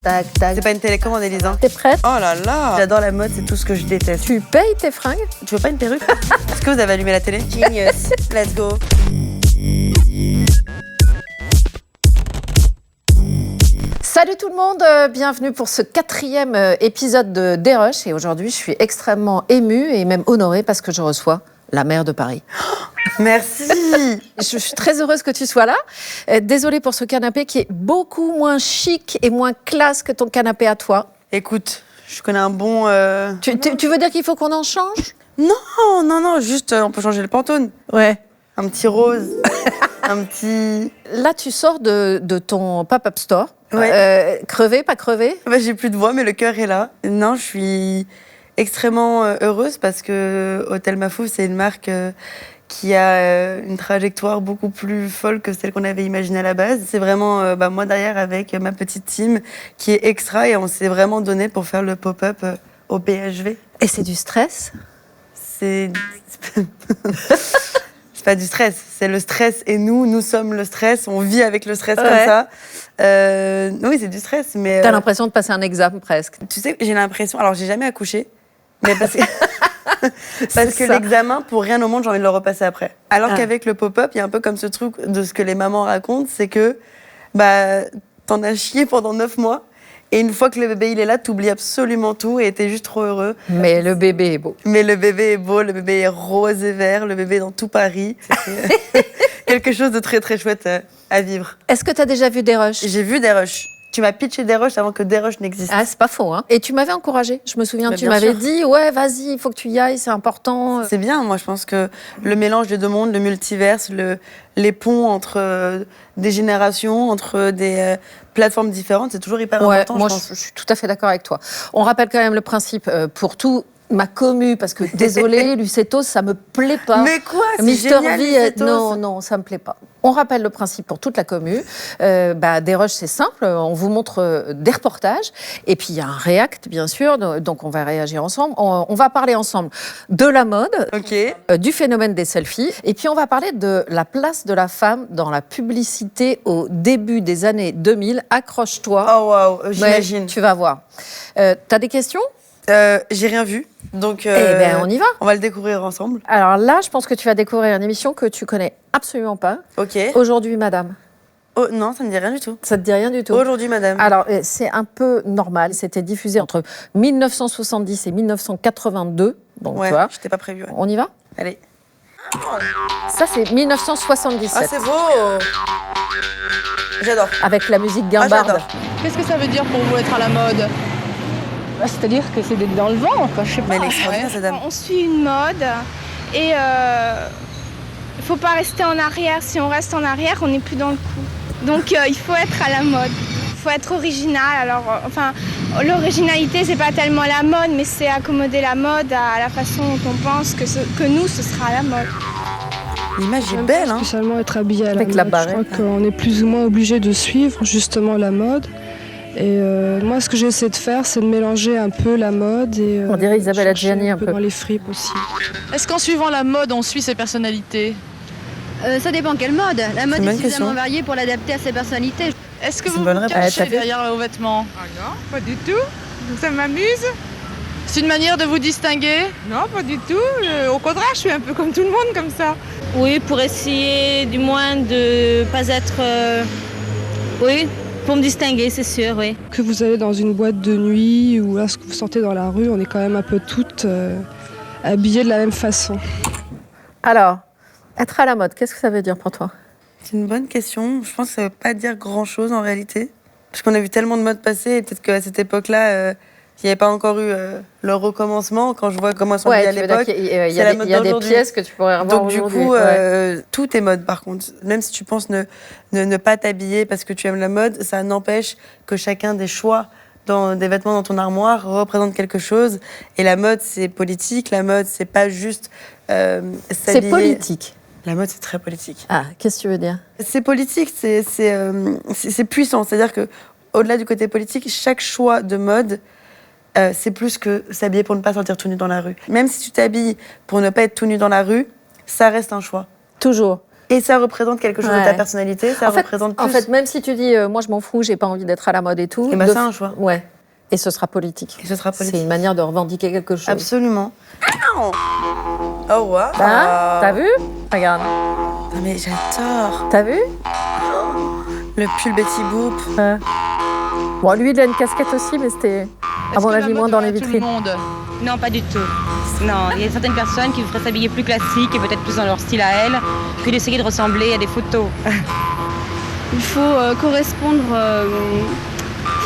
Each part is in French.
Tac, tac. C'est pas une télécommande, Élise. Hein. T'es prête? Oh là là. J'adore la mode, c'est tout ce que je déteste. Tu payes tes fringues? Tu veux pas une perruque? Est-ce que vous avez allumé la télé? Genius. Let's go. Salut tout le monde, bienvenue pour ce 4e épisode de Desrush. Et aujourd'hui, je suis extrêmement émue et même honorée parce que je reçois la maire de Paris. Merci. Je suis très heureuse que tu sois là. Désolée pour ce canapé qui est beaucoup moins chic et moins classe que ton canapé à toi. Écoute, je connais un bon... Tu veux dire qu'il faut qu'on en change? Non, juste on peut changer le Pantone. Ouais. Un petit rose, un petit... Là, tu sors de ton pop-up store. Ouais. Crevé, pas crevé? Bah, j'ai plus de voix, mais le cœur est là. Non, je suis extrêmement heureuse parce que Hôtel Mafouf, c'est une marque qui a une trajectoire beaucoup plus folle que celle qu'on avait imaginée à la base. C'est vraiment moi derrière avec ma petite team qui est extra et on s'est vraiment donné pour faire le pop-up au PHV. Et c'est du stress? C'est pas du stress, c'est le stress et nous sommes le stress, on vit avec le stress comme ça. Oui, c'est du stress, mais... T'as l'impression de passer un examen presque. Tu sais, j'ai l'impression... Alors, j'ai jamais accouché, mais parce que l'examen, pour rien au monde, j'ai envie de le repasser après. Alors qu'avec le pop-up, il y a un peu comme ce truc de ce que les mamans racontent, c'est que t'en as chié pendant 9 mois, et une fois que le bébé il est là, t'oublies absolument tout et t'es juste trop heureux. Mais le bébé est beau. Mais le bébé est beau, le bébé est rose et vert, le bébé est dans tout Paris. C'est quelque chose de très très chouette à vivre. Est-ce que tu as déjà vu Desrush? J'ai vu Desrush. Tu m'as pitché Desrush avant que Desrush n'existe. Ah, c'est pas faux, hein. Et tu m'avais encouragée. Je me souviens, tu bien m'avais sûr. dit, ouais, vas-y, il faut que tu y ailles, c'est important. C'est bien, moi je pense que le mélange des deux mondes, le multiverse, les ponts entre des générations, entre des plateformes différentes, c'est toujours hyper important, moi, je pense. je suis tout à fait d'accord avec toi. On rappelle quand même le principe pour tout. Ma commu, parce que désolée, Lucettos, ça me plaît pas. Mais quoi, c'est Mister génial, V, Lucettos. non, ça me plaît pas. On rappelle le principe pour toute la commu. Desrush, c'est simple. On vous montre des reportages. Et puis, il y a un React, bien sûr. Donc, on va réagir ensemble. On va parler ensemble de la mode, du phénomène des selfies. Et puis, on va parler de la place de la femme dans la publicité au début des années 2000. Accroche-toi. Oh waouh, j'imagine. Ouais, tu vas voir. T'as des questions? J'ai rien vu, donc on y va. on va le découvrir ensemble. Alors là, je pense que tu vas découvrir une émission que tu connais absolument pas. Ok. Aujourd'hui, madame. Oh, non, ça me dit rien du tout. Ça te dit rien du tout? Aujourd'hui, madame. Alors, c'est un peu normal. C'était diffusé entre 1970 et 1982. Donc, Ouais, tu vois. je t'ai pas prévu. Ouais. On y va? Allez. Ça, c'est 1977. Ah, c'est beau. J'adore. Avec la musique guimbarde. j'adore. Qu'est-ce que ça veut dire pour vous être à la mode? C'est-à-dire que c'est d'être dans le vent, quoi, je sais pas. Mais elle est extraordinaire, cette dame. On suit une mode et il faut pas rester en arrière. Si on reste en arrière, on n'est plus dans le coup. Donc il faut être à la mode. Il faut être original. Alors, l'originalité, c'est pas tellement la mode, mais c'est accommoder la mode à la façon dont on pense que nous, ce sera la mode. L'image est belle, hein. Spécialement être habillé à la Avec mode. la Je barrette. crois qu'on est plus ou moins obligé de suivre justement la mode. Et moi, ce que j'essaie de faire, c'est de mélanger un peu la mode et On dirait Isabelle chercher Adjani un peu. dans les fripes aussi. Est-ce qu'en suivant la mode, on suit ses personnalités? Ça dépend quelle mode. La mode une est bonne suffisamment question. variée pour l'adapter à ses personnalités. Est-ce que C'est vous une bonne vous réponse. cachez T'as vu derrière vos vêtements? Ah non, pas du tout. Ça m'amuse. C'est une manière de vous distinguer? Non, pas du tout. Au contraire, je suis un peu comme tout le monde comme ça. Oui, pour essayer du moins de pas être... Oui, pour me distinguer, c'est sûr, oui. Que vous allez dans une boîte de nuit ou là, ce que vous sortez dans la rue, on est quand même un peu toutes habillées de la même façon. Alors, être à la mode, qu'est-ce que ça veut dire pour toi? C'est une bonne question. Je pense que ça veut pas dire grand-chose en réalité. Parce qu'on a vu tellement de modes passer et peut-être qu'à cette époque-là, il n'y avait pas encore eu le recommencement. Quand je vois comment elles sont habillées à tu veux dire l'époque, qu'il y a, c'est la des, mode il y a des d'aujourd'hui. pièces que tu pourrais avoir Donc du aujourd'hui. coup, Ouais. tout est mode par contre. Même si tu penses ne pas t'habiller parce que tu aimes la mode, ça n'empêche que chacun des choix dans des vêtements dans ton armoire représente quelque chose. Et la mode, c'est politique. La mode, c'est pas juste s'habiller. C'est politique. La mode, c'est très politique. Ah, qu'est-ce que tu veux dire? C'est politique, c'est puissant. C'est-à-dire que au-delà du côté politique, chaque choix de mode, c'est plus que s'habiller pour ne pas sortir tout nu dans la rue. Même si tu t'habilles pour ne pas être tout nu dans la rue, ça reste un choix. Toujours. Et ça représente quelque chose de ta personnalité, ça représente plus. En fait, même si tu dis, moi je m'en fous, j'ai pas envie d'être à la mode et tout. Et c'est un choix. Ouais. Et ce sera politique. C'est une manière de revendiquer quelque chose. Absolument. Oh waouh. T'as vu? Regarde. Non mais j'adore. T'as vu? Le pull Betty Boop. Bon, lui, il a une casquette aussi, mais c'était, à mon avis, moins dans les vitrines. Non, pas du tout. Non, il y a certaines personnes qui voudraient s'habiller plus classique et peut-être plus dans leur style à elles, que d'essayer de ressembler à des photos. Il faut correspondre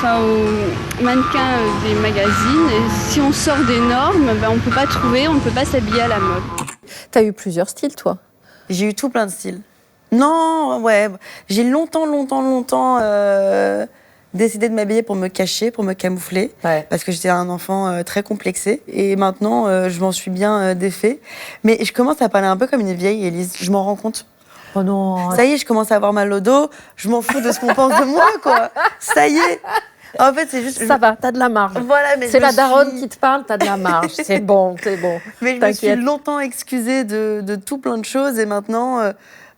aux mannequins des magazines. Et si on sort des normes, on ne peut pas trouver, on ne peut pas s'habiller à la mode. T'as eu plusieurs styles, toi? J'ai eu tout plein de styles. Non, ouais. J'ai longtemps décidé de m'habiller pour me cacher, pour me camoufler. Ouais. Parce que j'étais un enfant très complexé. Et maintenant, je m'en suis bien défait. Mais je commence à parler un peu comme une vieille, Élise. Je m'en rends compte. Oh non. Ça y est, je commence à avoir mal au dos. Je m'en fous de ce qu'on pense de moi, quoi. Ça y est. En fait, c'est juste... Ça va, t'as de la marge. Voilà, mais c'est la daronne qui te parle, t'as de la marge. C'est bon, c'est bon. Mais je me suis longtemps excusée de tout plein de choses. Et maintenant,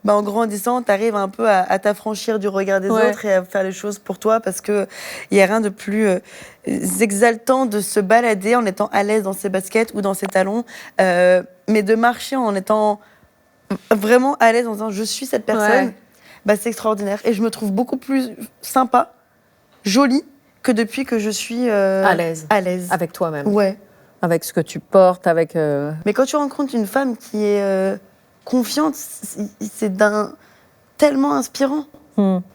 en grandissant, t'arrives un peu à t'affranchir du regard des autres et à faire les choses pour toi. Parce qu'il n'y a rien de plus exaltant de se balader en étant à l'aise dans ses baskets ou dans ses talons. Mais de marcher en étant vraiment à l'aise en disant « je suis cette personne », c'est extraordinaire. Et je me trouve beaucoup plus sympa, jolie, que depuis que je suis à l'aise. Avec toi-même. Ouais. Avec ce que tu portes, avec... Mais quand tu rencontres une femme qui est confiante, c'est tellement inspirant.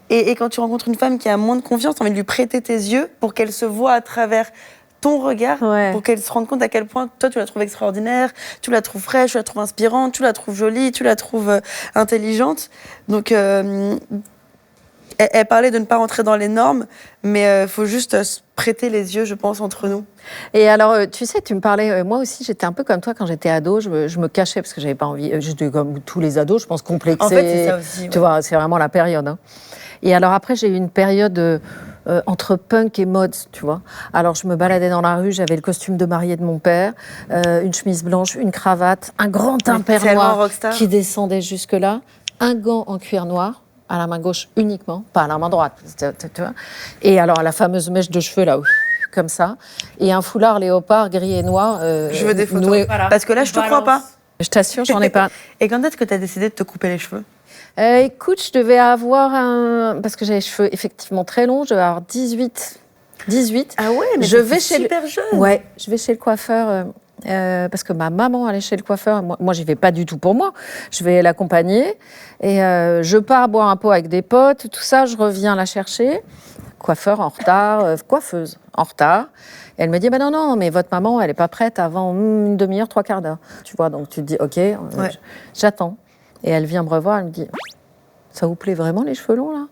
Et quand tu rencontres une femme qui a moins de confiance, tu as envie de lui prêter tes yeux pour qu'elle se voie à travers ton regard, pour qu'elle se rende compte à quel point toi tu la trouves extraordinaire, tu la trouves fraîche, tu la trouves inspirante, tu la trouves jolie, tu la trouves intelligente. Donc elle parlait de ne pas rentrer dans les normes, mais il faut juste se prêter les yeux, je pense, entre nous. Et alors, tu sais, tu me parlais, moi aussi, j'étais un peu comme toi quand j'étais ado, je me cachais parce que j'avais pas envie, j'étais comme tous les ados, je pense, complexée. En fait, c'est ça aussi. Tu vois, c'est vraiment la période. Hein. Et alors après, j'ai eu une période entre punk et mode, tu vois. Alors, je me baladais dans la rue, j'avais le costume de mariée de mon père, une chemise blanche, une cravate, un grand impair noir qui descendait jusque-là, un gant en cuir noir, à la main gauche uniquement, pas à la main droite, tu vois. Et alors la fameuse mèche de cheveux là, comme ça, et un foulard léopard gris et noir. Je veux des photos. Noué. Voilà. Parce que là, je te crois pas. Je t'assure, j'en ai pas. Et quand est-ce que tu as décidé de te couper les cheveux? Écoute, je devais avoir parce que j'avais les cheveux effectivement très longs, je devais avoir 18. Ah ouais, mais c'est super jeune. Ouais, je vais chez le coiffeur. Parce que ma maman allait chez le coiffeur. Moi, j'y vais pas du tout pour moi. Je vais l'accompagner. Et je pars boire un pot avec des potes, tout ça. Je reviens la chercher. Coiffeur en retard, coiffeuse en retard. Et elle me dit, non, mais votre maman, elle est pas prête avant une demi-heure, 3/4 d'heure. Tu vois, donc tu te dis, ok, j'attends. Et elle vient me revoir, elle me dit, ça vous plaît vraiment les cheveux longs, là?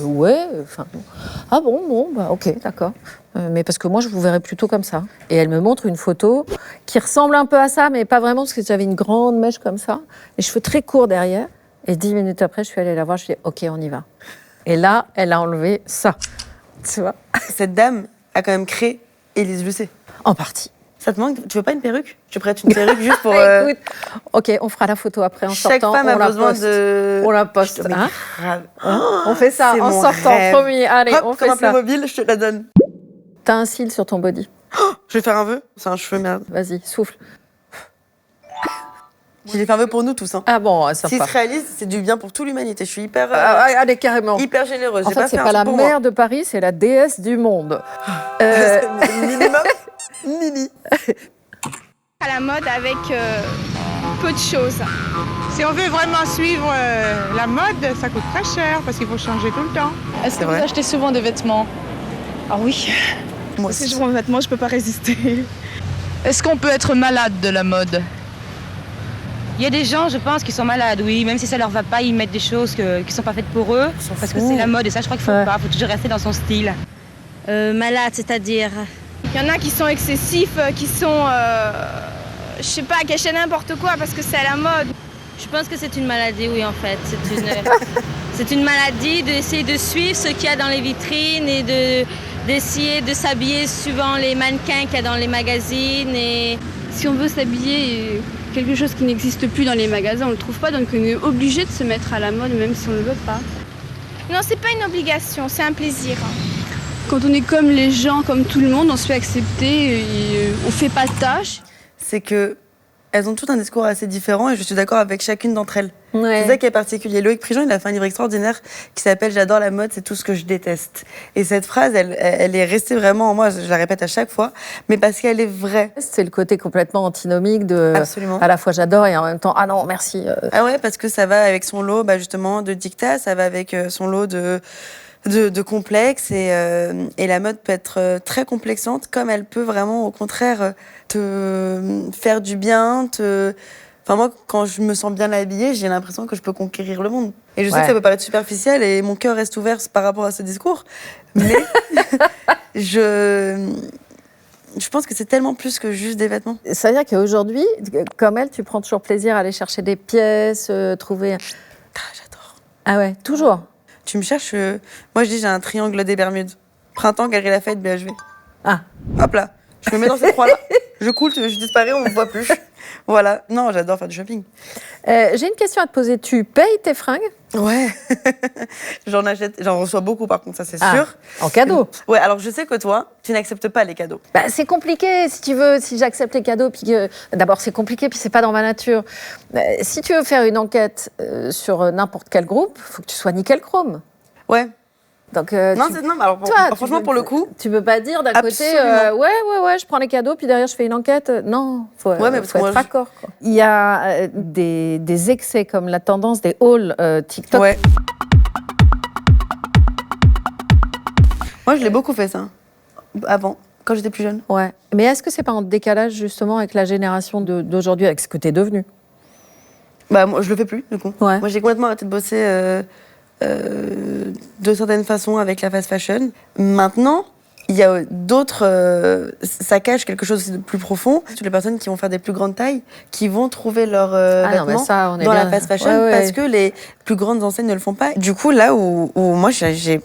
Ouais. Ah bon, ok, d'accord. Mais parce que moi, je vous verrais plutôt comme ça. Et elle me montre une photo qui ressemble un peu à ça, mais pas vraiment, parce que j'avais une grande mèche comme ça, les cheveux très courts derrière. Et 10 minutes après, je suis allée la voir, je lui ai dit, ok, on y va. Et là, elle a enlevé ça, tu vois. Cette dame a quand même créé Élise Lucet. En partie. Ça te manque? Tu veux pas une perruque? Je te prête une perruque juste pour... Écoute, ok, on fera la photo après en Chaque sortant. Chaque femme a besoin de... On la poste. On fait ça en mon sortant, rêve. promis. Allez, hop, on fait comme ça. un Playmobil, je te la donne. T'as un cil sur ton body. Je vais faire un vœu. C'est un cheveu, merde. Vas-y, souffle. J'ai fait un vœu pour nous tous. Hein. Ah bon, sympa. S'il se réalise, c'est du bien pour toute l'humanité. Je suis hyper... allez, carrément. Hyper généreuse. En fait, c'est pas la mère de Paris, c'est la déesse du monde. Minimum, Nini. À la mode avec peu de choses. Si on veut vraiment suivre la mode, ça coûte très cher parce qu'il faut changer tout le temps. Est-ce que vous achetez souvent des vêtements? Ah oui. Moi Si aussi. je vois mes vêtements, je peux pas résister. Est-ce qu'on peut être malade de la mode? Il y a des gens, je pense, qui sont malades, oui. Même si ça leur va pas, ils mettent des choses qui sont pas faites pour eux. Parce que c'est la mode et ça, je crois qu'il faut pas. Il faut toujours rester dans son style. Malade, c'est-à-dire? Il y en a qui sont excessifs, qui sont... je sais pas, qui achètent n'importe quoi parce que c'est à la mode. Je pense que c'est une maladie, oui, en fait. C'est une maladie d'essayer de suivre ce qu'il y a dans les vitrines et d'essayer de s'habiller suivant les mannequins qu'il y a dans les magazines. Et Si on veut s'habiller quelque chose qui n'existe plus dans les magasins, on ne le trouve pas, donc on est obligé de se mettre à la mode même si on ne le veut pas. Non, c'est pas une obligation, c'est un plaisir. Quand on est comme les gens, comme tout le monde, on se fait accepter et on fait pas de tâches. C'est que elles ont toutes un discours assez différent et je suis d'accord avec chacune d'entre elles. Ouais. C'est ça qui est particulier. Loïc Prigent, il a fait un livre extraordinaire qui s'appelle « J'adore la mode, c'est tout ce que je déteste ». Et cette phrase, elle est restée vraiment en moi, je la répète à chaque fois, mais parce qu'elle est vraie. C'est le côté complètement antinomique de Absolument. à la fois j'adore et en même temps ah non merci. Ah ouais, parce que ça va avec son lot justement de dictats, ça va avec son lot de complexes et la mode peut être très complexante comme elle peut vraiment au contraire te faire du bien, Enfin moi quand je me sens bien habillée, j'ai l'impression que je peux conquérir le monde. Et je sais que ça peut paraître superficiel et mon cœur reste ouvert par rapport à ce discours, mais je pense que c'est tellement plus que juste des vêtements. C'est-à-dire qu'aujourd'hui, comme elle, tu prends toujours plaisir à aller chercher des pièces, trouver. J'adore. Ah ouais, toujours. Tu me cherches, moi je dis j'ai un triangle des Bermudes. Printemps, Galerie Lafayette, BHV. Ah. Hop là, je me mets dans ces trois-là. Je coule, je disparais, on me voit plus. Voilà. Non, j'adore faire du shopping. J'ai une question à te poser. Tu payes tes fringues ? Ouais. J'en reçois beaucoup par contre, ça c'est sûr. En cadeau ? Ouais, alors je sais que toi, tu n'acceptes pas les cadeaux. Bah, c'est compliqué, si tu veux, si j'accepte les cadeaux, puis que... D'abord, c'est compliqué, puis c'est pas dans ma nature. Si tu veux faire une enquête sur n'importe quel groupe, il faut que tu sois nickel chrome. Ouais. Donc, non, mais alors, franchement, pour le coup... Tu peux pas dire d'un côté, ouais, je prends les cadeaux, puis derrière, je fais une enquête. Non, faut être raccord. Quoi. Il y a des excès, comme la tendance des hauls TikTok. Ouais. Moi, je l'ai beaucoup fait, ça. Avant, quand j'étais plus jeune. Ouais. Mais est-ce que c'est pas en décalage, justement, avec la génération d'aujourd'hui, avec ce que t'es devenue ? Bah, moi, je le fais plus, du coup. Ouais. Moi, j'ai complètement arrêté de bosser... de certaines façons avec la fast fashion. Maintenant, il y a d'autres... ça cache quelque chose de plus profond. Toutes les personnes qui vont faire des plus grandes tailles, qui vont trouver leurs vêtements dans la fast fashion parce que les plus grandes enseignes ne le font pas. Du coup, là où moi, j'ai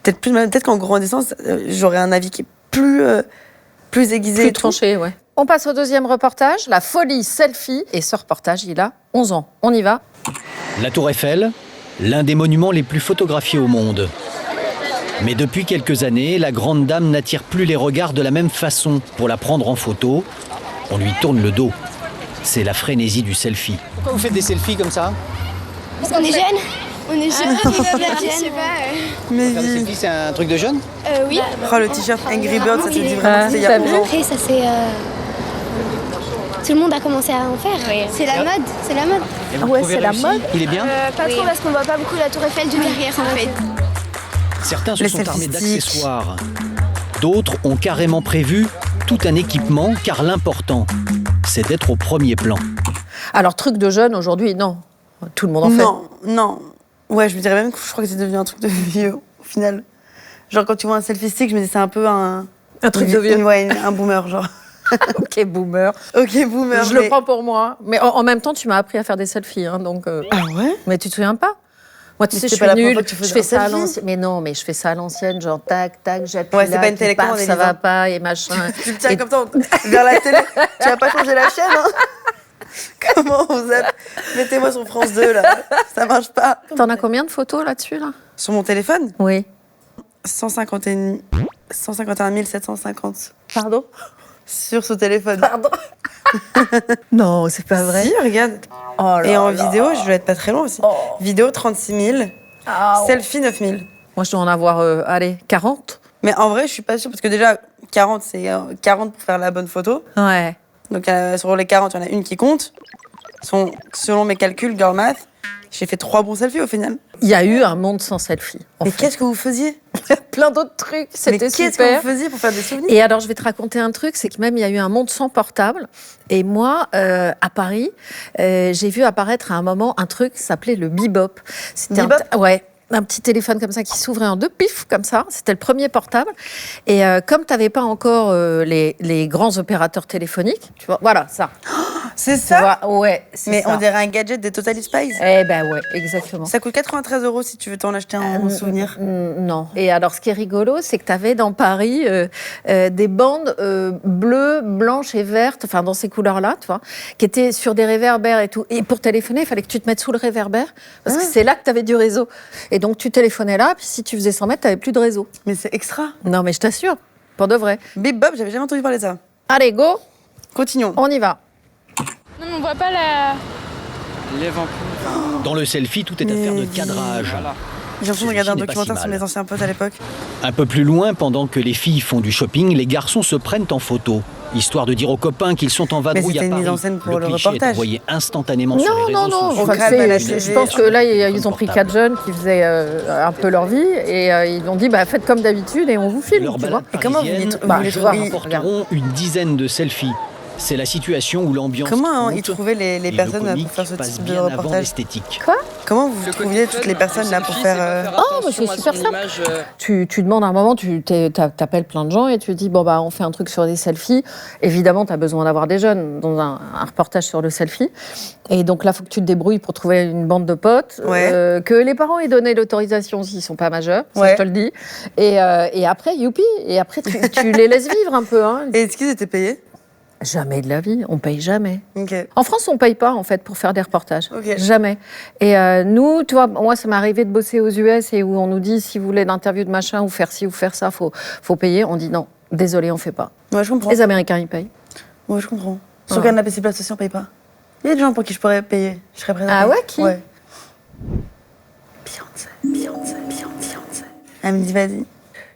peut-être qu'en grandissant, j'aurais un avis qui est plus aiguisé. Plus tranché, ouais. On passe au deuxième reportage, la folie selfie. Et ce reportage, il a 11 ans. On y va. La Tour Eiffel, l'un des monuments les plus photographiés au monde. Mais depuis quelques années, la grande dame n'attire plus les regards de la même façon. Pour la prendre en photo, on lui tourne le dos. C'est la frénésie du selfie. Pourquoi vous faites des selfies comme ça ? Parce qu'on est jeunes. On est jeunes, on est jeunes. Mais faire des selfies, c'est un truc de jeune ? Oui. Oh, le t-shirt Angry Bird, ça te dit vraiment c'était il y a 11 ans. Après, ça c'est... Tout le monde a commencé à en faire. Oui. C'est la mode, c'est la mode. Ah ouais, c'est la mode. Il est bien ? Pas trop parce qu'on voit pas beaucoup la Tour Eiffel de derrière en fait. Certains se sont armés d'accessoires. D'autres ont carrément prévu tout un équipement, car l'important, c'est d'être au premier plan. Alors, truc de jeune, aujourd'hui, non. Tout le monde en fait. Non. Ouais, je me dirais même que je crois que c'est devenu un truc de vieux, au final. Genre, quand tu vois un selfie stick, je me dis c'est un peu un truc de vieux. Ouais, un boomer, genre. Ok, boomer. Ok, boomer. Je le prends pour moi. Mais en même temps, tu m'as appris à faire des selfies. Hein, donc, Ah ouais ? Mais tu te souviens pas ? Moi, tu sais, je suis nulle. Je fais ça à l'ancienne. Mais non, mais je fais ça à l'ancienne, genre tac, tac, j'appuie là, c'est pas une télécommande, ça va pas, et machin. Tu te tiens comme ça vers la télé. Tu vas pas changer la chaîne, hein ? Comment vous êtes ? Mettez-moi sur France 2, là. Ça marche pas. T'en as combien de photos là-dessus, là ? Sur mon téléphone ? Oui. 151 750. Pardon ? Sur ce téléphone. Pardon. Non, c'est pas vrai. Si, regarde. Oh là et en là. vidéo, je dois être pas très loin aussi. Oh. Vidéo, 36 000. Oh. Selfie, 9 000. Moi, je dois en avoir, 40. Mais en vrai, je suis pas sûre, parce que déjà, 40, c'est 40 pour faire la bonne photo. Ouais. Donc, sur les 40, il y en a une qui compte. Selon mes calculs, girl math, j'ai fait 3 bons selfies au final. Il y a eu un monde sans selfie. Mais qu'est-ce que vous faisiez ? Plein d'autres trucs, c'était super. Mais qu'est-ce que vous faisiez pour faire des souvenirs ? Et alors, je vais te raconter un truc, c'est que même il y a eu un monde sans portable. Et moi, à Paris, j'ai vu apparaître à un moment un truc qui s'appelait le bebop. Bebop ? Ouais. un petit téléphone comme ça qui s'ouvrait en deux, pif, comme ça. C'était le premier portable. Et comme tu n'avais pas encore les grands opérateurs téléphoniques, tu vois, voilà, ça. C'est ça? Ouais, c'est Mais ça. on dirait un gadget des Totally Spies. Eh ben ouais, exactement. Ça coûte 93 € si tu veux t'en acheter un souvenir. Non. Et alors, ce qui est rigolo, c'est que tu avais dans Paris des bandes bleues, blanches et vertes, enfin dans ces couleurs-là, tu vois, qui étaient sur des réverbères et tout. Et pour téléphoner, il fallait que tu te mettes sous le réverbère, parce que c'est là que tu avais du réseau. Et donc, tu téléphonais là, puis si tu faisais 100 mètres, tu n'avais plus de réseau. Mais c'est extra. Non, mais je t'assure, pour de vrai. Bip Bob, j'avais jamais entendu parler de ça. Allez, go. Continuons. On y va. Non, mais on voit pas la... Dans le selfie, tout est affaire de cadrage. J'ai l'impression de regarder un Celui-ci n'est pas documentaire si sur mal. mes anciens potes à l'époque. Un peu plus loin, pendant que les filles font du shopping, les garçons se prennent en photo, histoire de dire aux copains qu'ils sont en vadrouille c'était à une mise Paris. en scène pour le cliché est reportage. envoyé instantanément sur les Non, réseaux sociaux. Enfin, crame à la je télé. pense que là, ils ont pris 4 jeunes qui faisaient un peu leur vie et ils ont dit, bah, faites comme d'habitude et on vous filme, Leurs tu vois. balades Et comment vous parisiennes, les bah, les je jeunes vois, rapporteront une dizaine de selfies. C'est la situation où l'ambiance Comment compte ils trouvaient les et le personnes comique pour faire ce passe type de bien avant reportage? l'esthétique. Comment vous trouviez toutes les personnes là pour faire... Oh, mais c'est super simple. Tu demandes à un moment, tu t'appelles plein de gens et tu dis, bon, bah, on fait un truc sur des selfies. Évidemment, tu as besoin d'avoir des jeunes dans un reportage sur le selfie. Et donc là, il faut que tu te débrouilles pour trouver une bande de potes. Ouais. Que les parents aient donné l'autorisation s'ils ne sont pas majeurs, ça je te le dis. Et après, youpi. Et après, tu les laisses vivre un peu. Hein. Et est-ce qu'ils étaient payés? Jamais de la vie, on paye jamais. Ok. En France, on paye pas en fait pour faire des reportages, Ok. jamais. Et nous, tu vois, moi, ça m'est arrivé de bosser aux US et où on nous dit si vous voulez d'interview de machin ou faire ci ou faire ça, faut payer. On dit non, désolé, on fait pas. Ouais, je comprends. Les Américains, ils payent. Ouais, je comprends. Sur Canapé C'est Place aussi, on paye pas. Il y a des gens pour qui je pourrais payer. Je serais prête à Ah payer. ouais, qui? Ouais. Beyoncé. Elle me dit, vas-y.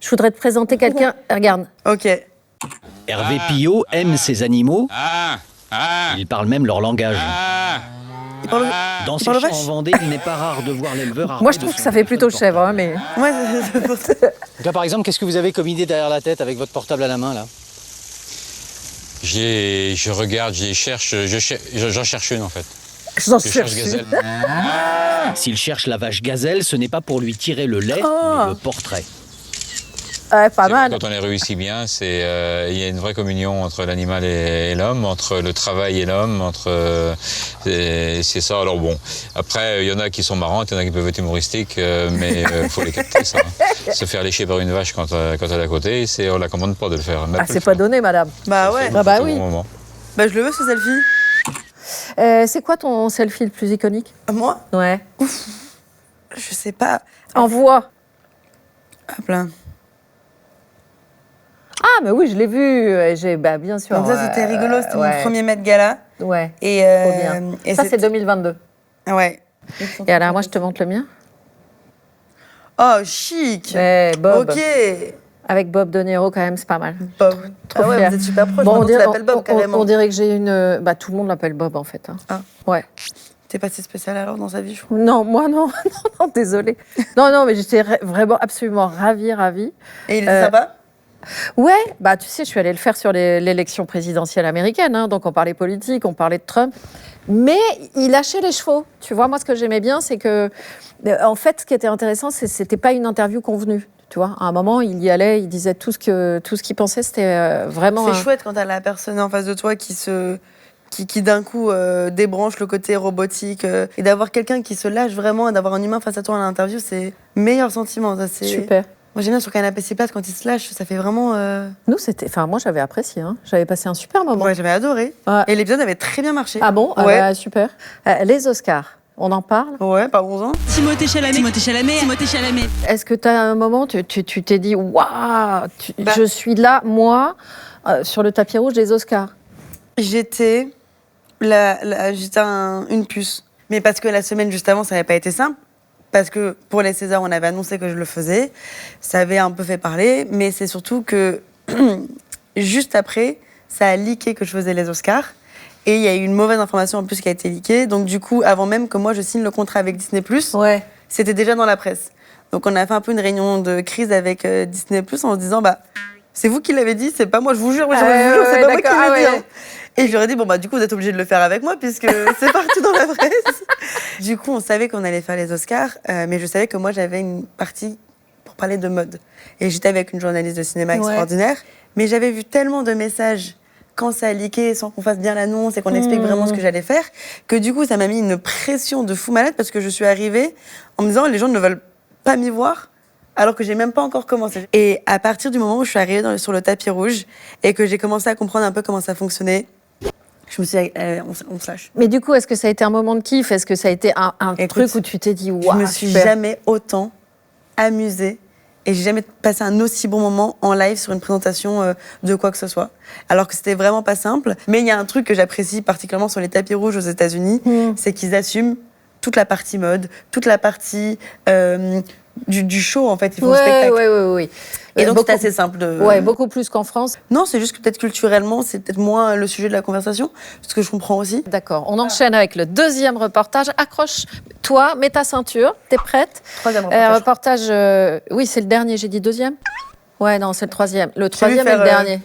Je voudrais te présenter quelqu'un. Regarde. Ok. Hervé Pillot aime ses animaux. Il parle même leur langage. Il parle... Dans il ses parle champs vache. en Vendée, il n'est pas rare de voir l'éleveur. Moi, je trouve que ça fait plutôt chèvre, hein, mais. Ouais, c'est pour ça. Là, par exemple, qu'est-ce que vous avez comme idée derrière la tête avec votre portable à la main, là? Je regarde, j'en cherche une en fait. J'en Je cherche cherche gazelle. S'il cherche la vache gazelle, ce n'est pas pour lui tirer le lait, Oh. mais le portrait. Ouais, pas mal. Quand on les réussit bien, il y a une vraie communion entre l'animal et l'homme, entre le travail et l'homme, c'est ça. Alors bon, après il y en a qui sont marrantes, il y en a qui peuvent être humoristiques, mais il faut les capter ça. Hein. Se faire lécher par une vache quand elle est à côté, on la commande pas de le faire. Ah, c'est pas donné, madame. Bah ouais. Bah oui. Bah je le veux ce selfie. C'est quoi ton selfie le plus iconique? Moi? Ouais. Je sais pas. Envoie. Hop là. Ah, mais oui, je l'ai vu. Bah, bien sûr. Donc ça c'était rigolo, c'était ouais. mon premier Met Gala. Ouais. Et, Trop bien. et Ça, c'est 2022. Ouais. Et alors, moi, je te montre le mien. Oh, chic. Ouais, Bob. Ok. Avec Bob De Niro, quand même, c'est pas mal. Bob. Trop Ah ouais, fière. vous êtes super proche. Bon, Bon, tu l'appelles Bob carrément. on dirait que j'ai une. Bah, tout le monde l'appelle Bob, en fait. Hein. Ah. Ouais. T'es pas si spécial alors dans sa vie, je crois. Non, moi, non. non, désolée. Non, mais j'étais vraiment absolument ravie. Et il était sympa? Ouais, bah tu sais, je suis allée le faire sur l'élection présidentielle américaine, hein, donc on parlait politique, on parlait de Trump, mais il lâchait les chevaux. Tu vois, moi ce que j'aimais bien, c'est que, en fait, ce qui était intéressant, c'était pas une interview convenue. Tu vois, à un moment, il y allait, il disait tout ce qu'il pensait, c'était vraiment. C'est chouette quand t'as la personne en face de toi qui d'un coup débranche le côté robotique et d'avoir quelqu'un qui se lâche vraiment et d'avoir un humain face à toi à l'interview, c'est meilleur sentiment. Ça, c'est... Super. Moi j'aime bien sur Canapé C'est Place quand il se lâche, ça fait vraiment. Nous, moi j'avais apprécié, hein. J'avais passé un super moment. Ouais, j'avais adoré. Ouais. Et l'épisode avait très bien marché. Ah bon? Ouais. Ah bah, super. Les Oscars, on en parle? Ouais, parlons-en. Timothée Chalamet. Est-ce que tu as un moment, tu t'es dit, waouh, je suis là, moi, sur le tapis rouge des Oscars? J'étais une puce. Mais parce que la semaine juste avant, ça n'avait pas été simple. Parce que pour les Césars, on avait annoncé que je le faisais. Ça avait un peu fait parler. Mais c'est surtout que juste après, ça a leaké que je faisais les Oscars. Et il y a eu une mauvaise information en plus qui a été leakée. Donc du coup, avant même que moi je signe le contrat avec Disney+, c'était déjà dans la presse. Donc on a fait un peu une réunion de crise avec Disney+, en se disant, bah, c'est vous qui l'avez dit, c'est pas moi, je vous jure, c'est pas moi qui l'ai dit. Hein. Et je leur ai dit, bon, bah, du coup, vous êtes obligés de le faire avec moi, puisque c'est partout dans la presse. Du coup, on savait qu'on allait faire les Oscars, mais je savais que moi, j'avais une partie pour parler de mode. Et j'étais avec une journaliste de cinéma extraordinaire. Mais j'avais vu tellement de messages quand ça a leaké, sans qu'on fasse bien l'annonce et qu'on explique vraiment ce que j'allais faire, que du coup, ça m'a mis une pression de fou malade, parce que je suis arrivée en me disant, les gens ne veulent pas m'y voir, alors que j'ai même pas encore commencé. Et à partir du moment où je suis arrivée sur le tapis rouge et que j'ai commencé à comprendre un peu comment ça fonctionnait, je me suis dit, on se lâche. Mais du coup, est-ce que ça a été un moment de kiff? Est-ce que ça a été un truc où tu t'es dit, waouh, je me suis jamais autant amusée et j'ai jamais passé un aussi bon moment en live sur une présentation de quoi que ce soit. Alors que c'était vraiment pas simple. Mais il y a un truc que j'apprécie particulièrement sur les tapis rouges aux États-Unis, c'est qu'ils assument toute la partie mode, toute la partie du show, en fait. Ils font le spectacle. Oui. Et donc, c'est assez simple de... Ouais, beaucoup plus qu'en France. Non, c'est juste que peut-être culturellement, c'est peut-être moins le sujet de la conversation, ce que je comprends aussi. D'accord, on enchaîne avec le deuxième reportage. Accroche-toi, mets ta ceinture, t'es prête? Troisième reportage. Oui, c'est le dernier, j'ai dit deuxième? Ouais, non, c'est le troisième. Le troisième est le dernier.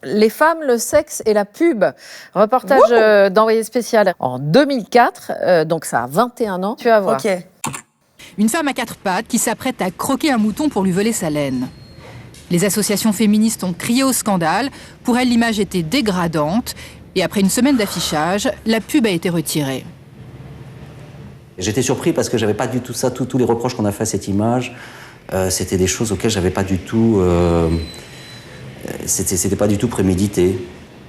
Les femmes, le sexe et la pub. Reportage d'envoyé spécial en 2004, donc ça a 21 ans. Tu vas voir. Ok. Une femme à 4 pattes qui s'apprête à croquer un mouton pour lui voler sa laine. Les associations féministes ont crié au scandale. Pour elles, l'image était dégradante. Et après une semaine d'affichage, la pub a été retirée. J'étais surpris parce que j'avais pas du tout ça, tous les reproches qu'on a fait à cette image, c'était des choses auxquelles j'avais pas du tout... c'était pas du tout prémédité.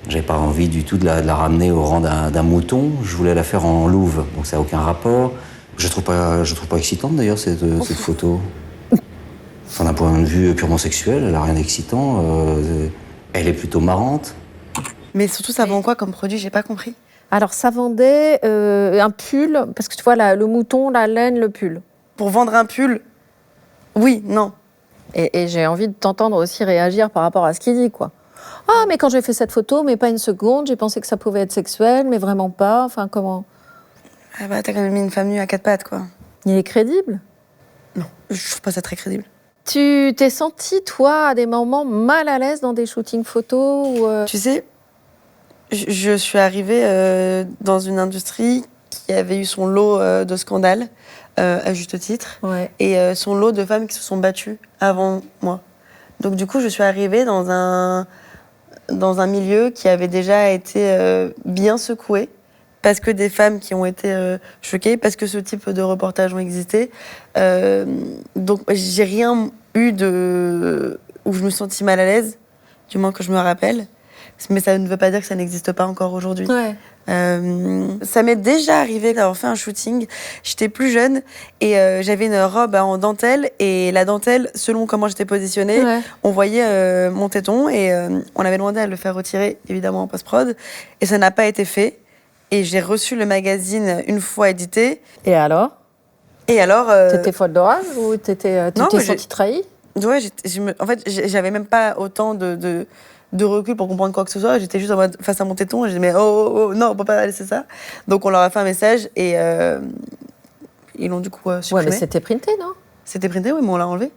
J'avais pas envie du tout de la ramener au rang d'un mouton. Je voulais la faire en louve, donc ça n'a aucun rapport. Je trouve pas excitante d'ailleurs cette photo. Enfin, d'un point de vue purement sexuel, elle a rien d'excitant. Elle est plutôt marrante. Mais surtout, ça vend quoi comme produit? J'ai pas compris. Alors, ça vendait un pull, parce que tu vois, le mouton, la laine, le pull. Pour vendre un pull? Oui, non. Et j'ai envie de t'entendre aussi réagir par rapport à ce qu'il dit, quoi. Ah, mais quand j'ai fait cette photo, mais pas une seconde, j'ai pensé que ça pouvait être sexuel, mais vraiment pas. Enfin, comment? Ah bah, t'as quand même mis une femme nue à 4 pattes, quoi. Il est crédible? Non, je trouve pas ça très crédible. Tu t'es sentie, toi, à des moments mal à l'aise dans des shootings photos ou Tu sais, je suis arrivée dans une industrie qui avait eu son lot de scandales, à juste titre, et son lot de femmes qui se sont battues avant moi. Donc du coup, je suis arrivée dans un milieu qui avait déjà été bien secoué, parce que des femmes qui ont été choquées, parce que ce type de reportages ont existé. Donc j'ai rien eu où je me sentis mal à l'aise, du moins que je me rappelle. Mais ça ne veut pas dire que ça n'existe pas encore aujourd'hui. Ça m'est déjà arrivé d'avoir fait un shooting. J'étais plus jeune et j'avais une robe en dentelle. Et la dentelle, selon comment j'étais positionnée, on voyait mon téton. Et on avait demandé à le faire retirer, évidemment, en post-prod. Et ça n'a pas été fait. Et j'ai reçu le magazine une fois édité. Et alors? T'étais folle de rage ou tu t'es sentie trahie? Ouais, en fait, j'avais même pas autant de recul pour comprendre quoi que ce soit. J'étais juste en mode face à mon téton et j'ai dit mais oh, non, on peut pas laisser ça. Donc on leur a fait un message et ils l'ont du coup supprimé. Ouais, mais c'était printé, non? C'était printé, oui, mais on l'a enlevé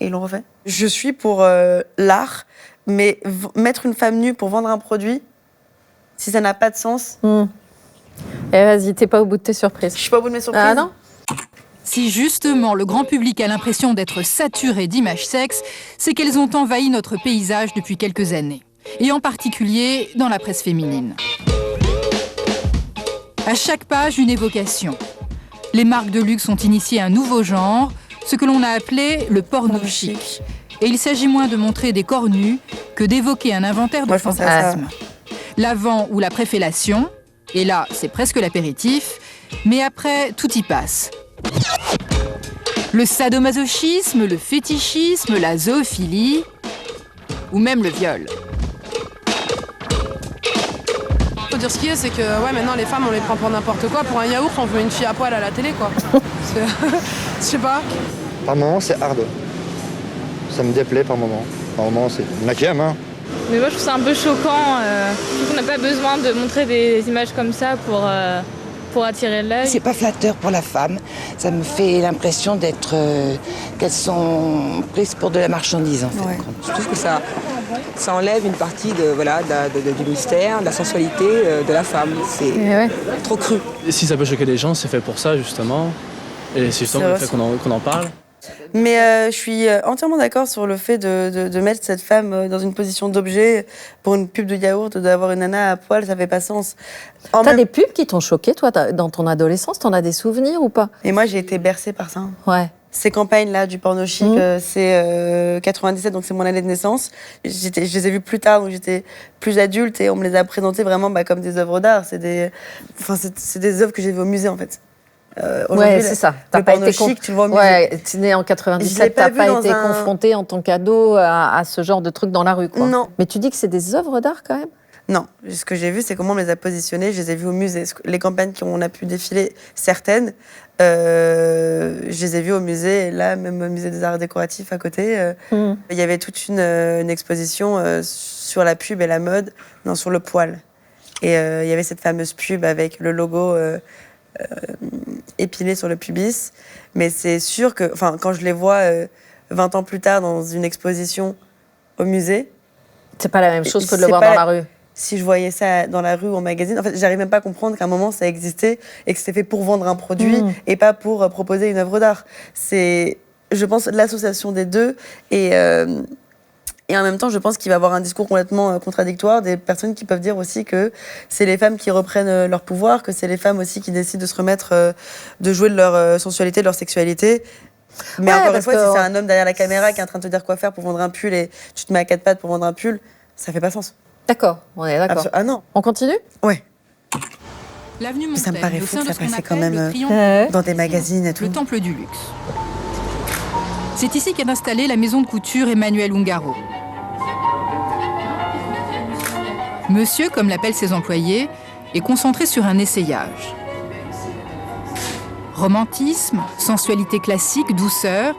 et ils l'ont refait. Je suis pour l'art, mais mettre une femme nue pour vendre un produit, si ça n'a pas de sens... Et vas-y, t'es pas au bout de tes surprises. Je suis pas au bout de mes surprises. Ah non? Si justement le grand public a l'impression d'être saturé d'images sexes, c'est qu'elles ont envahi notre paysage depuis quelques années. Et en particulier dans la presse féminine. À chaque page, une évocation. Les marques de luxe ont initié un nouveau genre, ce que l'on a appelé le porno chic. Et il s'agit moins de montrer des corps nus que d'évoquer un inventaire de fantasmes. L'avant ou la préfellation, et là c'est presque l'apéritif, mais après tout y passe. Le sadomasochisme, le fétichisme, la zoophilie, ou même le viol. Faut dire ce qui est, c'est que maintenant les femmes on les prend pour n'importe quoi. Pour un yaourt, on veut une fille à poil à la télé, quoi. Je sais pas. Par moment, c'est hard. Ça me déplaît par moment. Par moment, c'est une maquillage, hein. Mais moi je trouve ça un peu choquant. Je trouve qu'on n'a pas besoin de montrer des images comme ça pour attirer l'œil. C'est pas flatteur pour la femme. Ça me fait l'impression qu'elles sont prises pour de la marchandise en fait. Je trouve que ça Ça enlève une partie du mystère, de la sensualité de la femme. C'est trop cru. Et si ça peut choquer les gens, c'est fait pour ça, justement. Et c'est justement le fait qu'on en parle. Mais je suis entièrement d'accord sur le fait de mettre cette femme dans une position d'objet pour une pub de yaourt, d'avoir une nana à poil, ça fait pas sens. T'as des pubs qui t'ont choqué, toi, dans ton adolescence? T'en as des souvenirs ou pas? Et moi, j'ai été bercée par ça. Ouais. Ces campagnes-là du porno chic, c'est 97, donc c'est mon année de naissance. Je les ai vues plus tard, donc j'étais plus adulte et on me les a présentées vraiment comme des œuvres d'art. C'est des œuvres que j'ai vues au musée, en fait. Ouais, c'est ça. Le porno chic, tu le vois au musée. Ouais, tu es né en 97, t'as pas été confronté en tant qu'ado à ce genre de trucs dans la rue, quoi. Non. Mais tu dis que c'est des œuvres d'art, quand même? Non. Ce que j'ai vu, c'est comment on les a positionnées. Je les ai vues au musée. Les campagnes qu'on a pu défiler, certaines, je les ai vues au musée. Et là, même au musée des arts décoratifs à côté, il y avait toute une exposition sur la pub et la mode, sur le poil. Et il y avait cette fameuse pub avec le logo épilé sur le pubis. Mais c'est sûr que, quand je les vois 20 ans plus tard dans une exposition au musée... C'est pas la même chose que de le voir dans la rue. Si je voyais ça dans la rue ou en magazine, en fait, j'arrive même pas à comprendre qu'à un moment ça existait et que c'était fait pour vendre un produit et pas pour proposer une œuvre d'art. C'est, je pense, l'association des deux et en même temps, je pense qu'il va y avoir un discours complètement contradictoire des personnes qui peuvent dire aussi que c'est les femmes qui reprennent leur pouvoir, que c'est les femmes aussi qui décident de se remettre, de jouer de leur sensualité, de leur sexualité. Mais encore une fois, si c'est un homme derrière la caméra qui est en train de te dire quoi faire pour vendre un pull et tu te mets à quatre pattes pour vendre un pull, ça fait pas sens. D'accord, on est d'accord. Ah non. On continue? Ouais. L'avenue Ça me paraît fou que ça passait quand même dans des magazines et tout. Le temple du luxe. C'est ici qu'est installée la maison de couture Emmanuel Ungaro. Monsieur, comme l'appellent ses employés, est concentré sur un essayage. Romantisme, sensualité classique, douceur.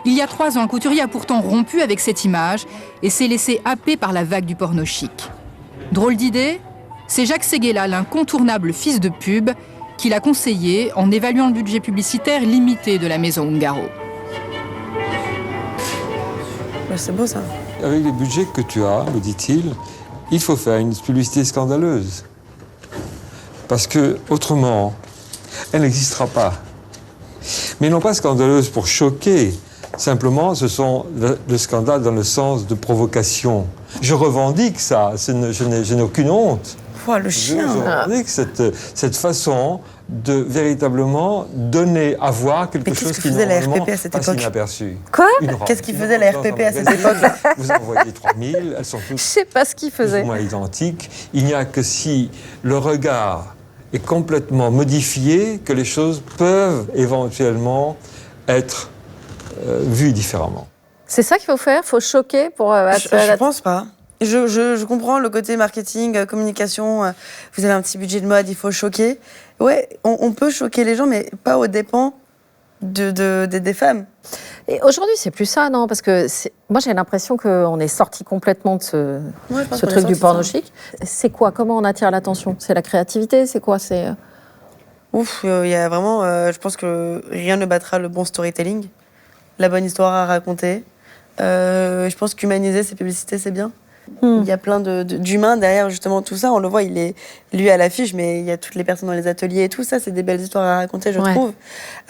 Il y a 3 ans, le couturier a pourtant rompu avec cette image et s'est laissé happer par la vague du porno chic. Drôle d'idée? C'est Jacques Séguéla, l'incontournable fils de pub, qui l'a conseillé en évaluant le budget publicitaire limité de la maison Ungaro. C'est beau ça. Avec les budgets que tu as, me dit-il, il faut faire une publicité scandaleuse. Parce que autrement, elle n'existera pas. Mais non pas scandaleuse pour choquer. Simplement, ce sont le scandale dans le sens de provocation. Je revendique ça, je n'ai aucune honte. Oh, le chien. Je revendique cette façon de véritablement donner à voir quelque chose qui normalement passe inaperçu. Quoi? Qu'est-ce qu'il faisait la RPP à cette époque-là? Vous en voyez 3000, elles sont toutes je sais pas ce qu'il faisait. Plus ou moins identiques. Il n'y a que si le regard est complètement modifié que les choses peuvent éventuellement être vues différemment. C'est ça qu'il faut faire? Il faut choquer pour... je pense pas. Je comprends le côté marketing, communication. Vous avez un petit budget de mode, il faut choquer. Ouais, on peut choquer les gens, mais pas aux dépens des femmes. Et aujourd'hui, c'est plus ça, non? Parce que moi, j'ai l'impression qu'on est sorti complètement de ce truc du porno chic. C'est quoi? Comment on attire l'attention? C'est la créativité? C'est quoi? Il y a vraiment... je pense que rien ne battra le bon storytelling, la bonne histoire à raconter. Je pense qu'humaniser ces publicités, c'est bien. Il y a plein d'humains derrière justement tout ça. On le voit, il est lui à l'affiche, mais il y a toutes les personnes dans les ateliers et tout ça. C'est des belles histoires à raconter, je trouve.